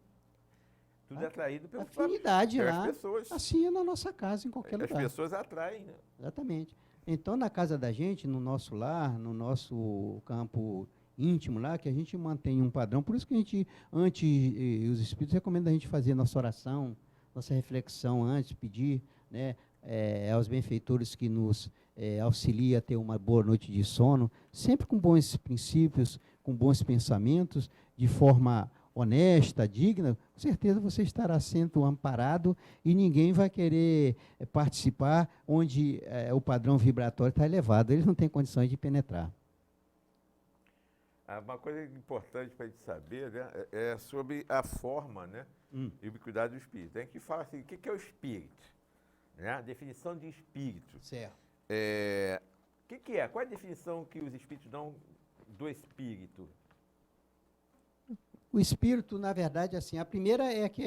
Tudo é atraído pelas Afinidade pelas lá. pessoas. Assim é na nossa casa, em qualquer As lugar. pessoas atraem, né? Exatamente. Então, na casa da gente, no nosso lar, no nosso campo íntimo lá, que a gente mantém um padrão. Por isso que a gente, os espíritos recomendam a gente fazer nossa oração, nossa reflexão antes, pedir, né, aos benfeitores que nos auxilia a ter uma boa noite de sono, sempre com bons princípios, com bons pensamentos, de forma honesta, digna, com certeza você estará sendo amparado e ninguém vai querer participar onde o padrão vibratório está elevado. Eles não têm condições de penetrar. Uma coisa importante para a gente saber, né, é sobre a forma, né, e o cuidado do espírito. A gente fala assim, o que é o espírito? Né? A definição de espírito. Certo. O que é? Qual é a definição que os espíritos dão do espírito? O espírito, na verdade, assim, a primeira que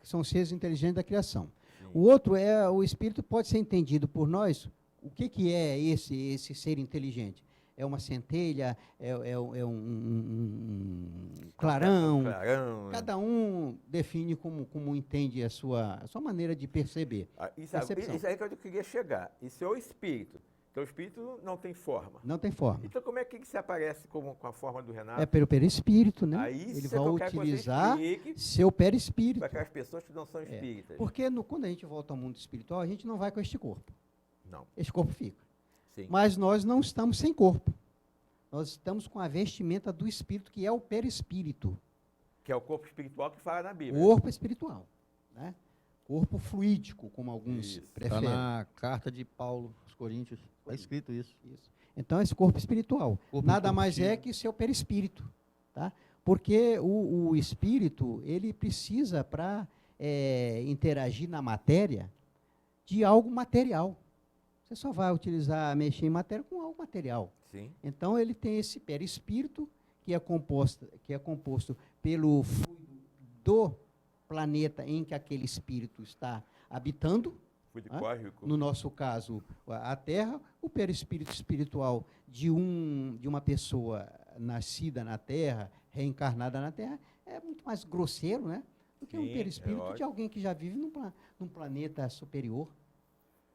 são seres inteligentes da criação. Sim. O outro o espírito pode ser entendido por nós. O que é esse ser inteligente? É uma centelha? É um clarão? Clarão. Cada um define como entende a sua maneira de perceber. Isso Percepção. aí que eu queria chegar. Isso é o espírito. Então o espírito não tem forma. Não tem forma. Então como é que se aparece com a forma do Renato? É pelo perispírito, né? Aí Ele isso vai é que eu quero que você utilizar explique seu perispírito. para aquelas pessoas que não são espíritas. Porque quando a gente volta ao mundo espiritual, a gente não vai com este corpo. Não. Este corpo fica. Sim. Mas nós não estamos sem corpo. Nós estamos com a vestimenta do espírito, que é o perispírito. Que é o corpo espiritual que fala na Bíblia. Corpo espiritual. Né? Corpo fluídico, como alguns Isso. Está preferem. na carta de Paulo aos Coríntios. Está escrito isso. Isso. Então, esse corpo espiritual. Corpo Nada mais incorruptível. é que seu perispírito. Tá? Porque o espírito, ele precisa, para interagir na matéria, de algo material. Você só vai utilizar, mexer em matéria com algo material. Sim. Então, ele tem esse perispírito, que é composto pelo fluido do planeta em que aquele espírito está habitando. Fluido Hã? cósmico. No nosso caso, a Terra, o perispírito espiritual de uma pessoa nascida na Terra, reencarnada na Terra, é muito mais grosseiro, né? Do que um Sim, perispírito é de alguém que já vive num planeta superior.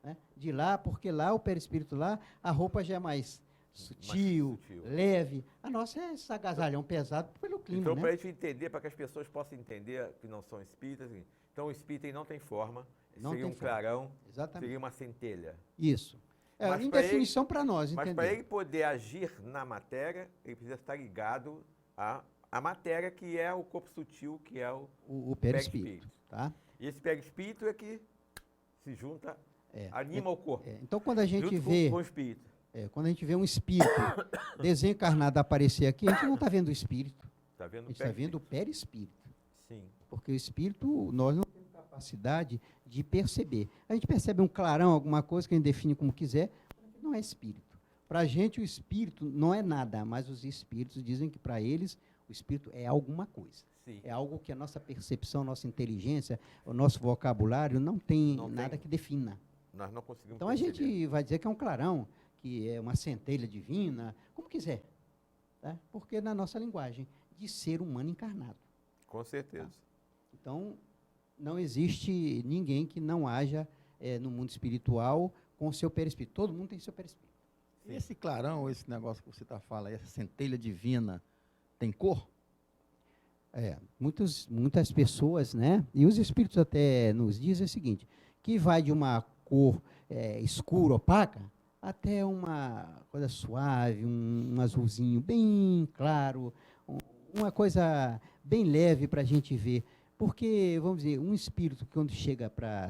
Né? De lá, porque lá, o perispírito lá, a roupa já é mais sutil, leve. A nossa é esse agasalhão pesado pelo clima, Então, né? para a gente entender, para que as pessoas possam entender que não são espíritas, assim, então o espírito ele não tem forma, Não seria tem um forma. clarão, Exatamente. seria uma centelha. Isso. Mas Em pra definição para nós, Mas entender. para ele poder agir na matéria, ele precisa estar ligado à matéria, que é o corpo sutil, que é o O perispírito, tá? E esse perispírito é que se junta, anima o corpo. Então, quando a gente junto vê... com o espírito. Quando a gente vê um espírito desencarnado aparecer aqui, a gente não está vendo o espírito, Está vendo a gente está vendo o perispírito. Sim. Porque o espírito, nós não temos capacidade de perceber. A gente percebe um clarão, alguma coisa que a gente define como quiser, mas não é espírito. Para a gente, o espírito não é nada, mas os espíritos dizem que para eles o espírito é alguma coisa. Sim. É algo que a nossa percepção, a nossa inteligência, o nosso vocabulário não tem Não nada tem. que defina. Nós não conseguimos Então a perceber. gente vai dizer que é um clarão, que é uma centelha divina, como quiser. Tá? Porque na nossa linguagem, de ser humano encarnado. Com certeza. Então, não existe ninguém que não haja no mundo espiritual com o seu perispírito. Todo mundo tem seu perispírito. E esse clarão, esse negócio que você está falando, essa centelha divina, tem cor? Muitas pessoas, né? E os espíritos até nos dizem o seguinte, que vai de uma cor escura, opaca, até uma coisa suave, um azulzinho bem claro, uma coisa bem leve para a gente ver. Porque, vamos dizer, um espírito que quando chega para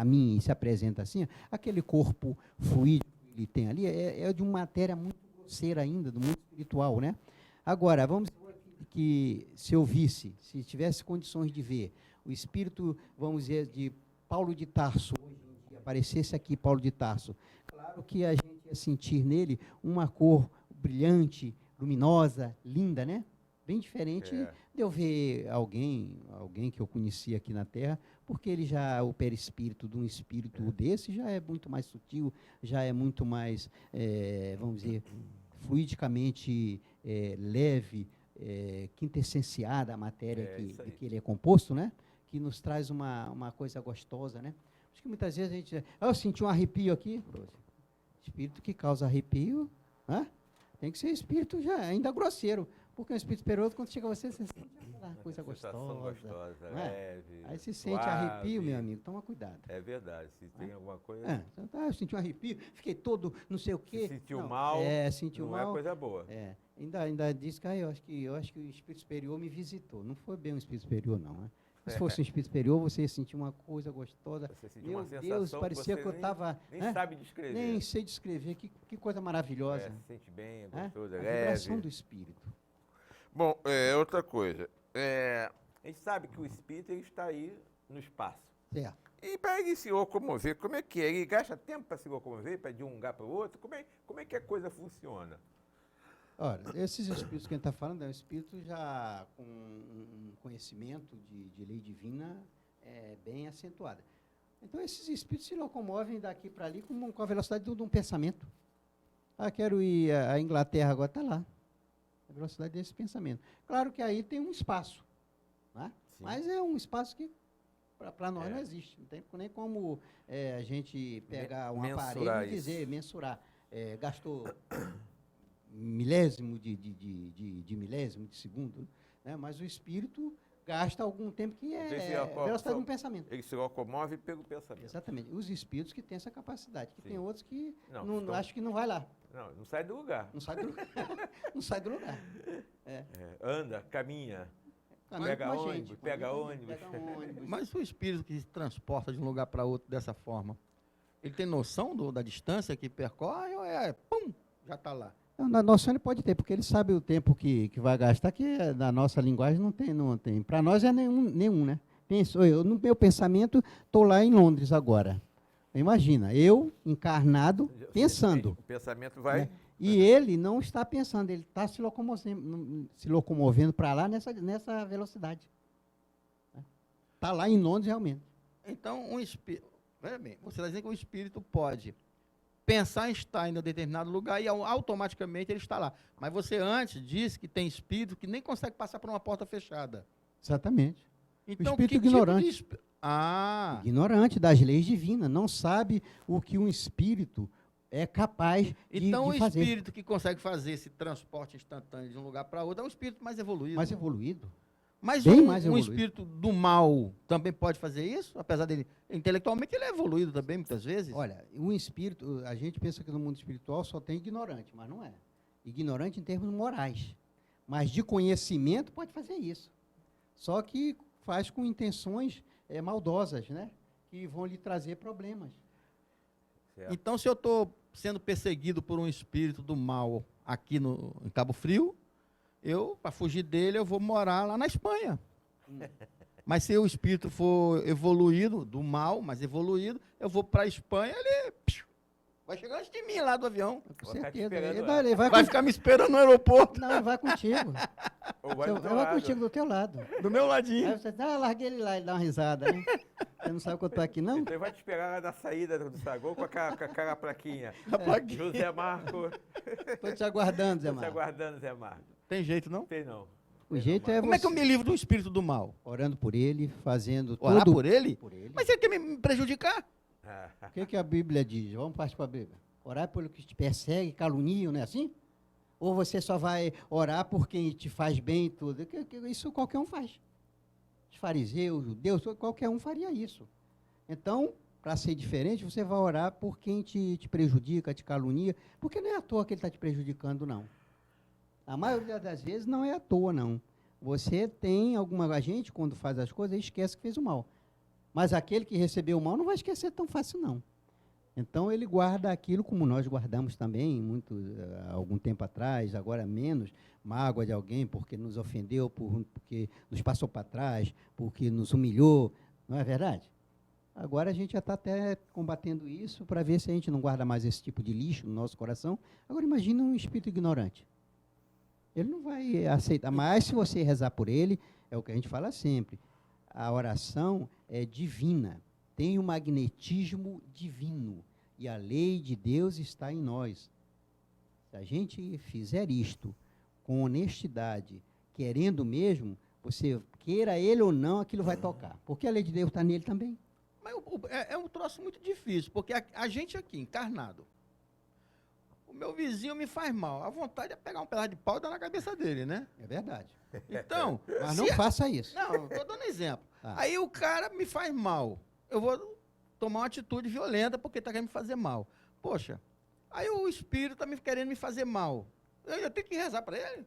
mim e se apresenta assim, aquele corpo fluido que ele tem ali é de uma matéria muito grosseira ainda, do mundo espiritual, né? Agora, vamos dizer que se eu visse, se tivesse condições de ver, o espírito, vamos dizer, de Paulo de Tarso, hoje em dia, aparecesse aqui Paulo de Tarso, claro que a gente ia sentir nele uma cor brilhante, luminosa, linda, né? Bem diferente de eu ver alguém que eu conheci aqui na Terra, porque o perispírito de um espírito desse já é muito mais sutil, já é muito mais, vamos dizer, fluidicamente leve, quintessenciada a matéria que ele é composto, né? Que nos traz uma coisa gostosa, né? Acho que muitas vezes a gente diz, eu senti um arrepio aqui. Espírito que causa arrepio, tem que ser espírito já ainda grosseiro. Porque um espírito superior, quando chega você sente aquela coisa gostosa. Leve. Aí se sente suave. arrepio, meu amigo, toma cuidado. É verdade, se tem alguma coisa... Eu senti um arrepio, fiquei todo não sei o quê. Se sentiu mal, sentiu não mal. é coisa boa. Ainda disse que eu acho que o espírito superior me visitou. Não foi bem um espírito superior, não. Né? Se fosse um espírito superior, você ia sentir uma coisa gostosa. Você sentiu Meu uma sensação Deus, parecia que eu estava... Nem sabe descrever. Nem sei descrever. Que coisa maravilhosa. Se sente bem, é gostoso, é A leve. vibração do espírito. Bom, outra coisa. A gente sabe que o espírito ele está aí no espaço. Certo. E para ele se locomover, como é que é? Ele gasta tempo para se locomover, para ir de um lugar para o outro? Como é que a coisa funciona? Olha, esses espíritos que a gente está falando é um espírito já com um conhecimento de lei divina bem acentuada. Então, esses espíritos se locomovem daqui para ali com a velocidade de um pensamento. Quero ir à Inglaterra agora, está lá. A velocidade desse pensamento. Claro que aí tem um espaço, né? Mas é um espaço que para nós não existe. Não tem nem como a gente pegar um aparelho e dizer, mensurar. Gastou milésimo de milésimo de segundo, né? Mas o espírito gasta algum tempo que a velocidade de um pensamento. Ele se locomove pelo pensamento. Exatamente. Os espíritos que têm essa capacidade, que tem outros que não acho que não vai lá. Não sai do lugar. Não sai do lugar. Não sai do lugar. Anda, caminha. Pega ônibus. Mas o espírito que se transporta de um lugar para outro dessa forma, ele tem noção da distância que percorre ou pum, já está lá? Na nossa ele pode ter, porque ele sabe o tempo que vai gastar, que na nossa linguagem não tem. Para nós é nenhum, né? Eu, no meu pensamento, estou lá em Londres agora. Imagina, eu encarnado, pensando. O pensamento vai... Né? E ele não está pensando, ele está se locomovendo para lá nessa velocidade. Está lá em Londres realmente. Então, um espírito... Veja bem, você está dizendo que o espírito pode pensar em estar em um determinado lugar e automaticamente ele está lá. Mas você antes disse que tem espírito que nem consegue passar por uma porta fechada. Exatamente. Então, espírito que ignorante. Tipo de ignorante das leis divinas, não sabe o que um espírito é capaz então, de o fazer. espírito que consegue fazer esse transporte instantâneo de um lugar para outro é um espírito mais evoluído. Mais evoluído. Mas Bem mais um evoluído. espírito do mal também pode fazer isso? Apesar dele, intelectualmente, ele é evoluído também, muitas vezes. Olha, um espírito, a gente pensa que no mundo espiritual só tem ignorante, mas não é. Ignorante em termos morais. Mas de conhecimento pode fazer isso. Só que faz com intenções maldosas, né? Que vão lhe trazer problemas. Certo. Então, se eu estou sendo perseguido por um espírito do mal aqui em Cabo Frio, para fugir dele, eu vou morar lá na Espanha. Mas se o espírito for evoluído, do mal, mas evoluído, eu vou para a Espanha, ele vai chegar antes de mim lá do avião. Com Vou ficar te certeza. esperando Ele Vai ficar me esperando no aeroporto, Não, ele vai contigo. Ou vai do Ele teu vai lado. contigo do teu lado. do meu ladinho. Aí você larguei ele lá, ele dá uma risada, né? Você não sabe que eu tô aqui, não? Então ele vai te esperar lá na saída do saguão com aquela plaquinha. A plaquinha. José Marco. Tô te aguardando, Zé Tô te Marcos. aguardando, Zé Marco. Tem jeito, não? Tem não. O jeito é Como é que eu você me livro do espírito do mal? orando por ele, fazendo Orar todo... por ele? por ele. Mas ele quer me prejudicar? O que a Bíblia diz? Vamos partir para a Bíblia. Orar pelo que te persegue, caluniam, não é assim? Ou você só vai orar por quem te faz bem e tudo? Isso qualquer um faz. Os fariseus, judeus, qualquer um faria isso. Então, para ser diferente, você vai orar por quem te prejudica, te calunia, porque não é à toa que ele está te prejudicando, não. A maioria das vezes não é à toa, não. Você tem a gente, quando faz as coisas, esquece que fez o mal. Mas aquele que recebeu o mal não vai esquecer tão fácil, não. Então, ele guarda aquilo como nós guardamos também, algum tempo atrás, agora menos, mágoa de alguém porque nos ofendeu, porque nos passou para trás, porque nos humilhou, não é verdade? Agora a gente já está até combatendo isso para ver se a gente não guarda mais esse tipo de lixo no nosso coração. Agora, imagina um espírito ignorante. Ele não vai aceitar, mas se você rezar por ele, é o que a gente fala sempre, a oração é divina. Tem um magnetismo divino e a lei de Deus está em nós. Se a gente fizer isto com honestidade, querendo mesmo, você queira ele ou não, aquilo vai tocar. Porque a lei de Deus está nele também. Mas é um troço muito difícil, porque a gente aqui, encarnado, o meu vizinho me faz mal. A vontade é pegar um pedaço de pau e dar na cabeça dele, né? É verdade. Então, Mas não faça isso. Não, estou dando exemplo. Ah. Aí o cara me faz mal. Eu vou tomar uma atitude violenta porque está querendo me fazer mal. Poxa, aí o espírito está me querendo me fazer mal. Eu tenho que rezar para ele?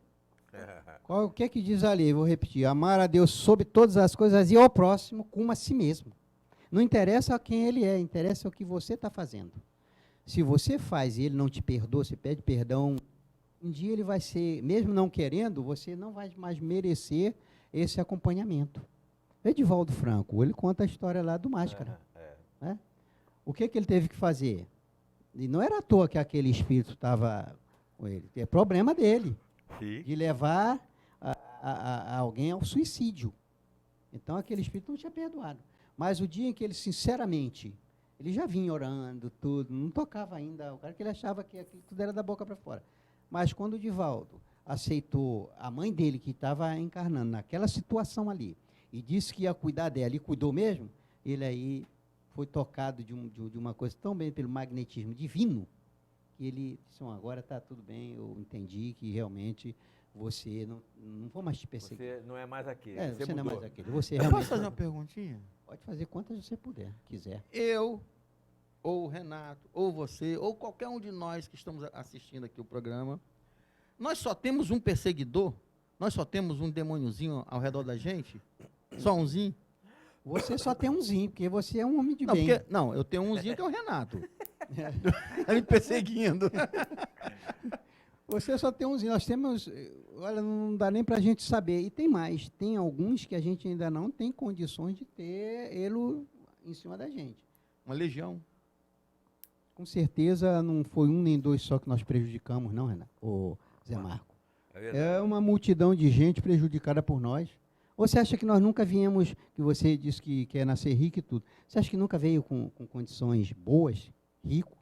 O que é que diz ali? Vou repetir. Amar a Deus sobre todas as coisas e ao próximo como a si mesmo. Não interessa quem ele é, interessa o que você está fazendo. Se você faz e ele não te perdoa, você pede perdão, um dia ele vai ser, mesmo não querendo, você não vai mais merecer esse acompanhamento. Edivaldo Franco, ele conta a história lá do Máscara. Né? O que ele teve que fazer? E não era à toa que aquele espírito estava com ele. É problema dele, de levar a alguém ao suicídio. Então, aquele espírito não tinha perdoado. Mas o dia em que ele, sinceramente, ele já vinha orando, tudo, não tocava ainda, o cara que ele achava que aquilo tudo era da boca para fora. Mas quando o Divaldo aceitou a mãe dele, que estava encarnando naquela situação ali, e disse que ia cuidar dela, e cuidou mesmo, ele aí foi tocado de uma coisa tão bem pelo magnetismo divino, que ele disse, agora está tudo bem, eu entendi que realmente você não vou mais te perseguir. Você não é mais aquele. Você não é mais aquele. Você Eu realmente posso fazer uma perguntinha? pode fazer quantas você quiser. Eu, ou o Renato, ou você, ou qualquer um de nós que estamos assistindo aqui o programa, nós só temos um perseguidor? Nós só temos um demôniozinho ao redor da gente? Só umzinho? Você só tem umzinho, porque você é um homem de Não, bem. não, eu tenho umzinho que é o Renato. Tá me perseguindo. Você só tem 11, nós temos, olha, não dá nem para a gente saber. E tem mais, tem alguns que a gente ainda não tem condições de ter ele em cima da gente. Uma legião. Com certeza não foi um nem dois só que nós prejudicamos, não, Renato? Ô, Zé Marco. É uma multidão de gente prejudicada por nós. Ou você acha que nós nunca viemos, que você disse que quer nascer rico e tudo, você acha que nunca veio com condições boas, rico?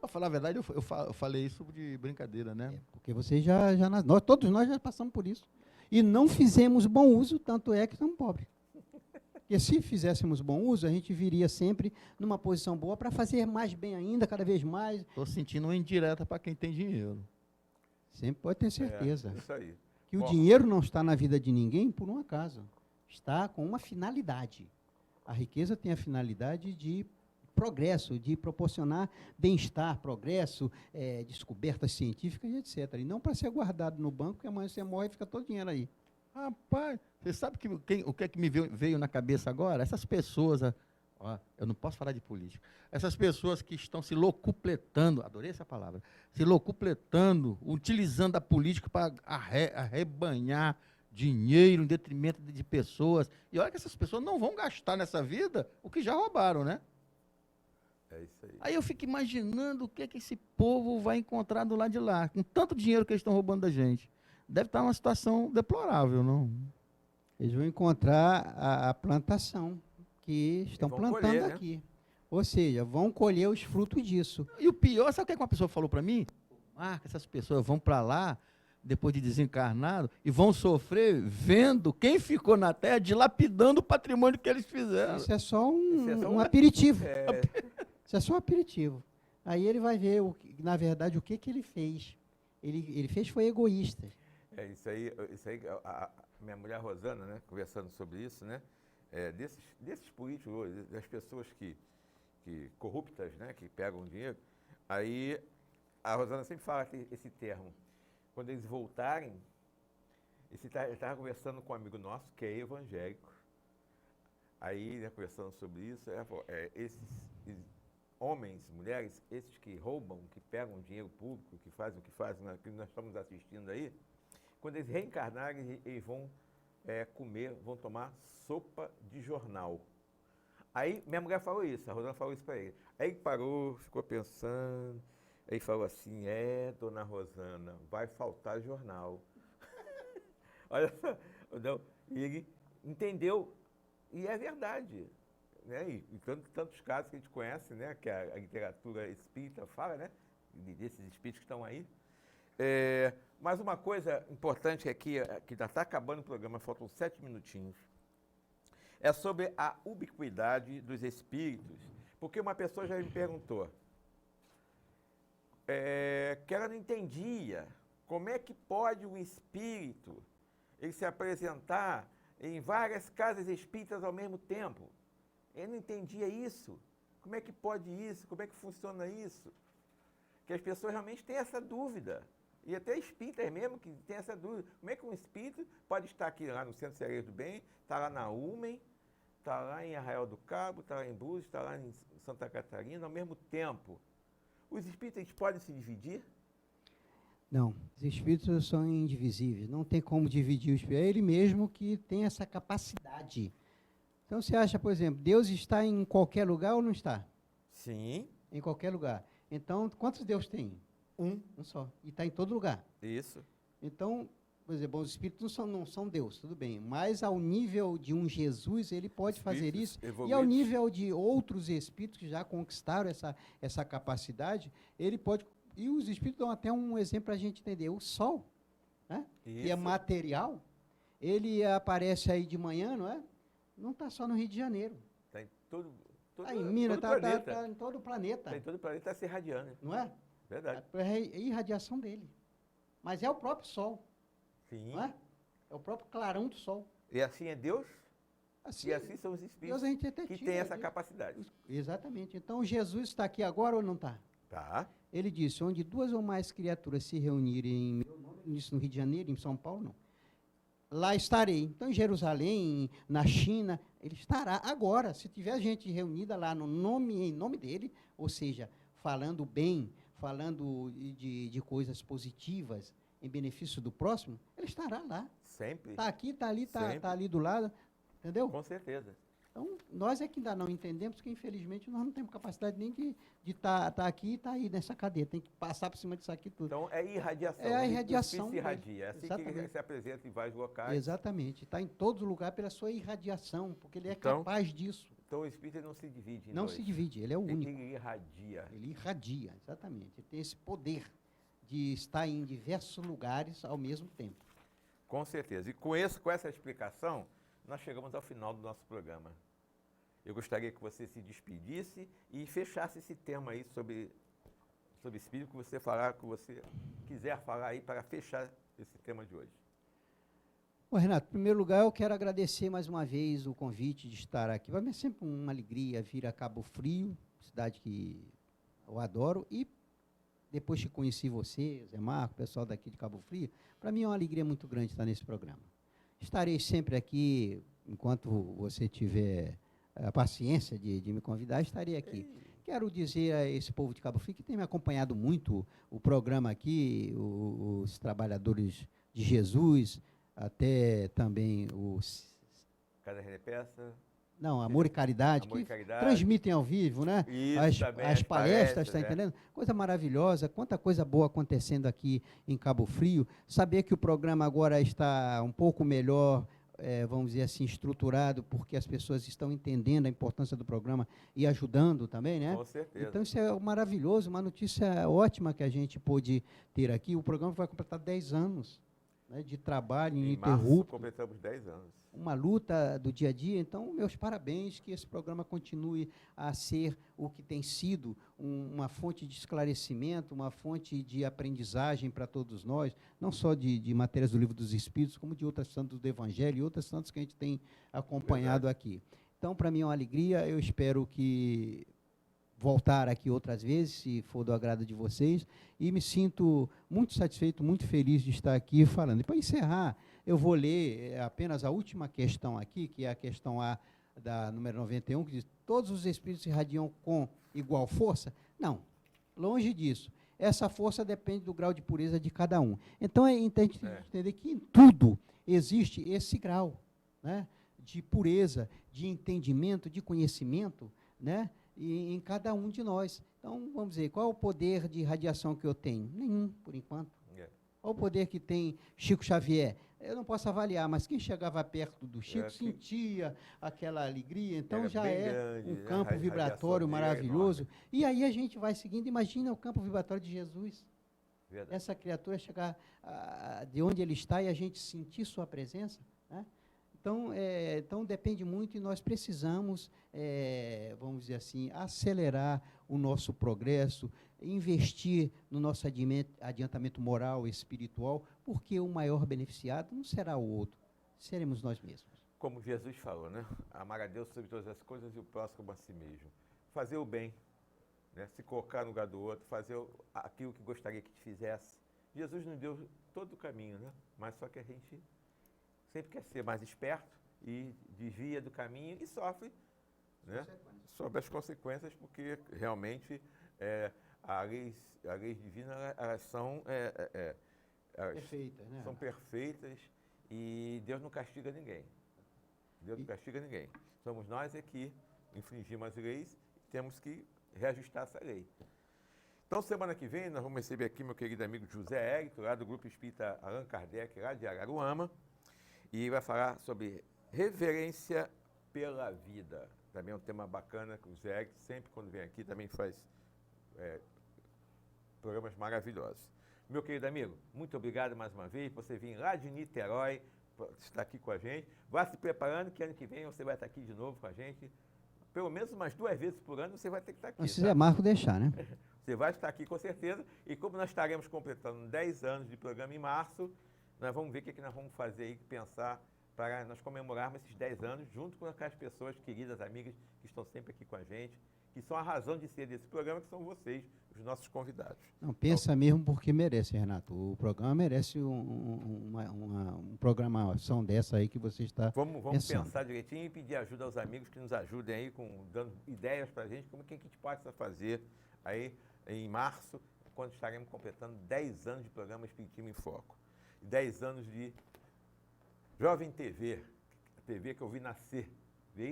Para falar a verdade, eu falei isso de brincadeira, né? Porque você todos nós já passamos por isso. E não fizemos bom uso, tanto é que estamos pobres. Porque se fizéssemos bom uso, a gente viria sempre numa posição boa para fazer mais bem ainda, cada vez mais. Estou sentindo uma indireta para quem tem dinheiro. Sempre pode ter certeza. Isso aí. Que o dinheiro não está na vida de ninguém por um acaso. Está com uma finalidade. A riqueza tem a finalidade de progresso, de proporcionar bem-estar, progresso, descobertas científicas, etc. E não para ser guardado no banco, que amanhã você morre e fica todo o dinheiro aí. Rapaz, você sabe o que é que me veio na cabeça agora? Essas pessoas, eu não posso falar de política, essas pessoas que estão se locupletando, adorei essa palavra, se locupletando, utilizando a política para arrebanhar dinheiro em detrimento de pessoas. E olha que essas pessoas não vão gastar nessa vida o que já roubaram, né? É isso aí. Aí eu fico imaginando o que é que esse povo vai encontrar do lado de lá, com tanto dinheiro que eles estão roubando da gente. Deve estar uma situação deplorável, não? Eles vão encontrar a plantação que estão plantando colher, né? aqui. Ou seja, vão colher os frutos disso. E o pior, sabe o que uma pessoa falou para mim? Essas pessoas vão para lá, depois de desencarnado, e vão sofrer vendo quem ficou na terra dilapidando o patrimônio que eles fizeram. Isso é só um aperitivo. Isso é só um aperitivo. Aí ele vai ver, na verdade, o que ele fez. Ele fez foi egoísta. Isso aí a minha mulher Rosana, né, conversando sobre isso, né, desses políticos hoje, das pessoas que corruptas, né, que pegam dinheiro, aí a Rosana sempre fala esse termo. Quando eles voltarem, ele estava conversando com um amigo nosso, que é evangélico, aí, né, conversando sobre isso, esses homens, mulheres, esses que roubam, que pegam dinheiro público, que fazem o que fazem, que nós estamos assistindo aí, quando eles reencarnarem, eles vão comer, vão tomar sopa de jornal. Aí minha mulher falou isso, a Rosana falou isso para ele. Aí ele parou, ficou pensando, aí falou assim, dona Rosana, vai faltar jornal. Olha só, e ele entendeu, e é verdade. Né? E tantos casos que a gente conhece, né? Que a literatura espírita fala, né? Desses espíritos que estão aí. Mas uma coisa importante aqui, que já está acabando o programa, faltam 7 minutinhos, é sobre a ubiquidade dos espíritos. Porque uma pessoa já me perguntou que ela não entendia como é que pode um espírito ele se apresentar em várias casas espíritas ao mesmo tempo. Ele não entendia isso. Como é que pode isso? Como é que funciona isso? Que as pessoas realmente têm essa dúvida. E até espíritas mesmo que têm essa dúvida. Como é que um espírito pode estar aqui lá no Centro Cearense do Bem, está lá na UMEM, está lá em Arraial do Cabo, está lá em Búzios, está lá em Santa Catarina, ao mesmo tempo? Os espíritos podem se dividir? Não, os espíritos são indivisíveis. Não tem como dividir o espírito. É ele mesmo que tem essa capacidade. Então, você acha, por exemplo, Deus está em qualquer lugar ou não está? Sim. Em qualquer lugar. Então, quantos Deus tem? Um só. E está em todo lugar. Isso. Então, por exemplo, os espíritos não são Deus, tudo bem. Mas ao nível de um Jesus, ele pode fazer isso. Evoluídos. E ao nível de outros espíritos que já conquistaram essa capacidade, ele pode... E os espíritos dão até um exemplo para a gente entender. O Sol, né, que é material, ele aparece aí de manhã, não é? Não está só no Rio de Janeiro. Está em todo Está em Minas, está em todo o planeta. Está em todo o planeta, está se irradiando. Não é? Verdade. É a irradiação dele. Mas é o próprio Sol. Sim. Não é? É o próprio clarão do Sol. E assim é Deus? Assim, e assim são os espíritos Deus, a gente até que tira têm essa Deus. capacidade. Exatamente. Então, Jesus está aqui agora ou não está? Tá. Ele disse, onde duas ou mais criaturas se reunirem em meu nome, isso no Rio de Janeiro, em São Paulo, não. Lá estarei. Então, em Jerusalém, na China, ele estará agora. Se tiver gente reunida lá em nome dele, ou seja, falando bem, falando de coisas positivas em benefício do próximo, ele estará lá. Sempre. Está aqui, está ali, Sempre. está ali do lado, entendeu? Com certeza. Então, nós é que ainda não entendemos, porque infelizmente nós não temos capacidade nem de estar aqui e estar aí nessa cadeia. Tem que passar por cima disso aqui tudo. Então, é irradiação. É a O irradiação Espírito se irradia. É assim que ele Exatamente. se apresenta em vários locais. Exatamente. Está em todo lugar pela sua irradiação, porque ele é Então, capaz disso. Então, o Espírito ele não se divide em Não dois. se divide, ele é o único. Ele irradia. Ele irradia, exatamente. Ele tem esse poder de estar em diversos lugares ao mesmo tempo. Com certeza. E com essa explicação, nós chegamos ao final do nosso programa. Eu gostaria que você se despedisse e fechasse esse tema aí sobre espírito, que você quiser falar aí para fechar esse tema de hoje. Bom, Renato, em primeiro lugar, eu quero agradecer mais uma vez o convite de estar aqui. Para mim é sempre uma alegria vir a Cabo Frio, cidade que eu adoro, e depois que conheci você, Zé Marco, o pessoal daqui de Cabo Frio, para mim é uma alegria muito grande estar nesse programa. Estarei sempre aqui, enquanto você tiver a paciência de me convidar, estarei aqui. Quero dizer a esse povo de Cabo Frio que tem me acompanhado muito o programa aqui, os trabalhadores de Jesus, até também os... Cada Repeça. Não, Amor e Caridade, Amor e que Caridade. Transmitem ao vivo, né? Isso, também, as palestras, está é. entendendo? Coisa maravilhosa, quanta coisa boa acontecendo aqui em Cabo Frio. Saber que o programa agora está um pouco melhor, vamos dizer assim, estruturado, porque as pessoas estão entendendo a importância do programa e ajudando também, né? Com certeza. Então isso é maravilhoso, uma notícia ótima que a gente pôde ter aqui. O programa vai completar 10 anos, né, de trabalho Em março, ininterrupto. completamos 10 anos. Uma luta do dia a dia. Então, meus parabéns, que esse programa continue a ser o que tem sido, uma fonte de esclarecimento, uma fonte de aprendizagem para todos nós, não só de matérias do Livro dos Espíritos, como de outras santas do Evangelho e outras santas que a gente tem acompanhado aqui. Então, para mim é uma alegria, eu espero que voltar aqui outras vezes, se for do agrado de vocês, e me sinto muito satisfeito, muito feliz de estar aqui falando. E para encerrar, eu vou ler apenas a última questão aqui, que é a questão A da número 91, que diz: todos os espíritos irradiam com igual força? Não, longe disso. Essa força depende do grau de pureza de cada um. Então, é importante entender que em tudo existe esse grau, né, de pureza, de entendimento, de conhecimento, né, em cada um de nós. Então, vamos dizer, qual é o poder de radiação que eu tenho? Nenhum, por enquanto. Qual o poder que tem Chico Xavier? Eu não posso avaliar, mas quem chegava perto do Chico sentia aquela alegria, então já é um campo vibratório maravilhoso. E aí a gente vai seguindo, imagina o campo vibratório de Jesus. Verdade. Essa criatura chegar de onde ele está e a gente sentir sua presença, né? Então, depende muito e nós precisamos, vamos dizer assim, acelerar o nosso progresso, investir no nosso adiantamento moral e espiritual, porque o maior beneficiado não será o outro, seremos nós mesmos. Como Jesus falou, né? Amar a Deus sobre todas as coisas e o próximo a si mesmo. Fazer o bem, né? Se colocar no lugar do outro, fazer aquilo que gostaria que te fizesse. Jesus nos deu todo o caminho, né? Mas só que a gente sempre quer ser mais esperto e desvia do caminho e sofre, né? Sobre as consequências, porque realmente as leis divinas elas são perfeitas, né? São perfeitas e Deus não castiga ninguém. Deus não castiga ninguém. Somos nós que infringimos as leis e temos que reajustar essa lei. Então, semana que vem, nós vamos receber aqui meu querido amigo José Hélito, lá do Grupo Espírita Allan Kardec, lá de Araruama, e vai falar sobre reverência pela vida. Também é um tema bacana, que o Zé Hélito sempre, quando vem aqui, também faz programas maravilhosos. Meu querido amigo, muito obrigado mais uma vez por você vir lá de Niterói, por estar aqui com a gente. Vá se preparando que ano que vem você vai estar aqui de novo com a gente. Pelo menos umas 2 vezes por ano você vai ter que estar aqui. Se Zé Marco deixar, né? Você vai estar aqui com certeza. E como nós estaremos completando 10 anos de programa em março, nós vamos ver o que nós vamos fazer aí, pensar para nós comemorarmos esses 10 anos junto com aquelas pessoas queridas, amigas, que estão sempre aqui com a gente, que são a razão de ser desse programa, que são vocês, os nossos convidados. Não, pensa mesmo porque merece, Renato. O programa merece uma programação dessa aí que você está Vamos pensando. Pensar direitinho e pedir ajuda aos amigos que nos ajudem aí, dando ideias para a gente, como que a gente possa fazer aí em março, quando estaremos completando 10 anos de programa Espiritismo em Foco. 10 anos de Jovem TV, a TV que eu vi nascer.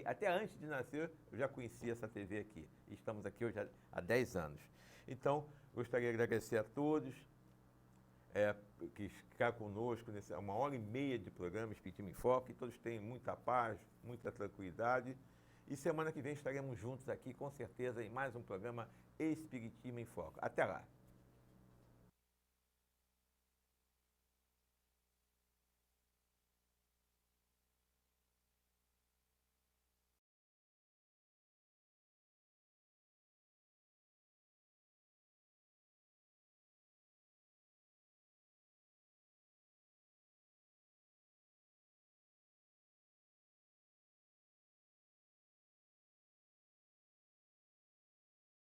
Até antes de nascer, eu já conhecia essa TV aqui. E estamos aqui hoje há 10 anos. Então, gostaria de agradecer a todos que ficaram conosco nessa 1h30 de programa Espiritismo em Foco. Que todos tenham muita paz, muita tranquilidade. E semana que vem estaremos juntos aqui, com certeza, em mais um programa Espiritismo em Foco. Até lá!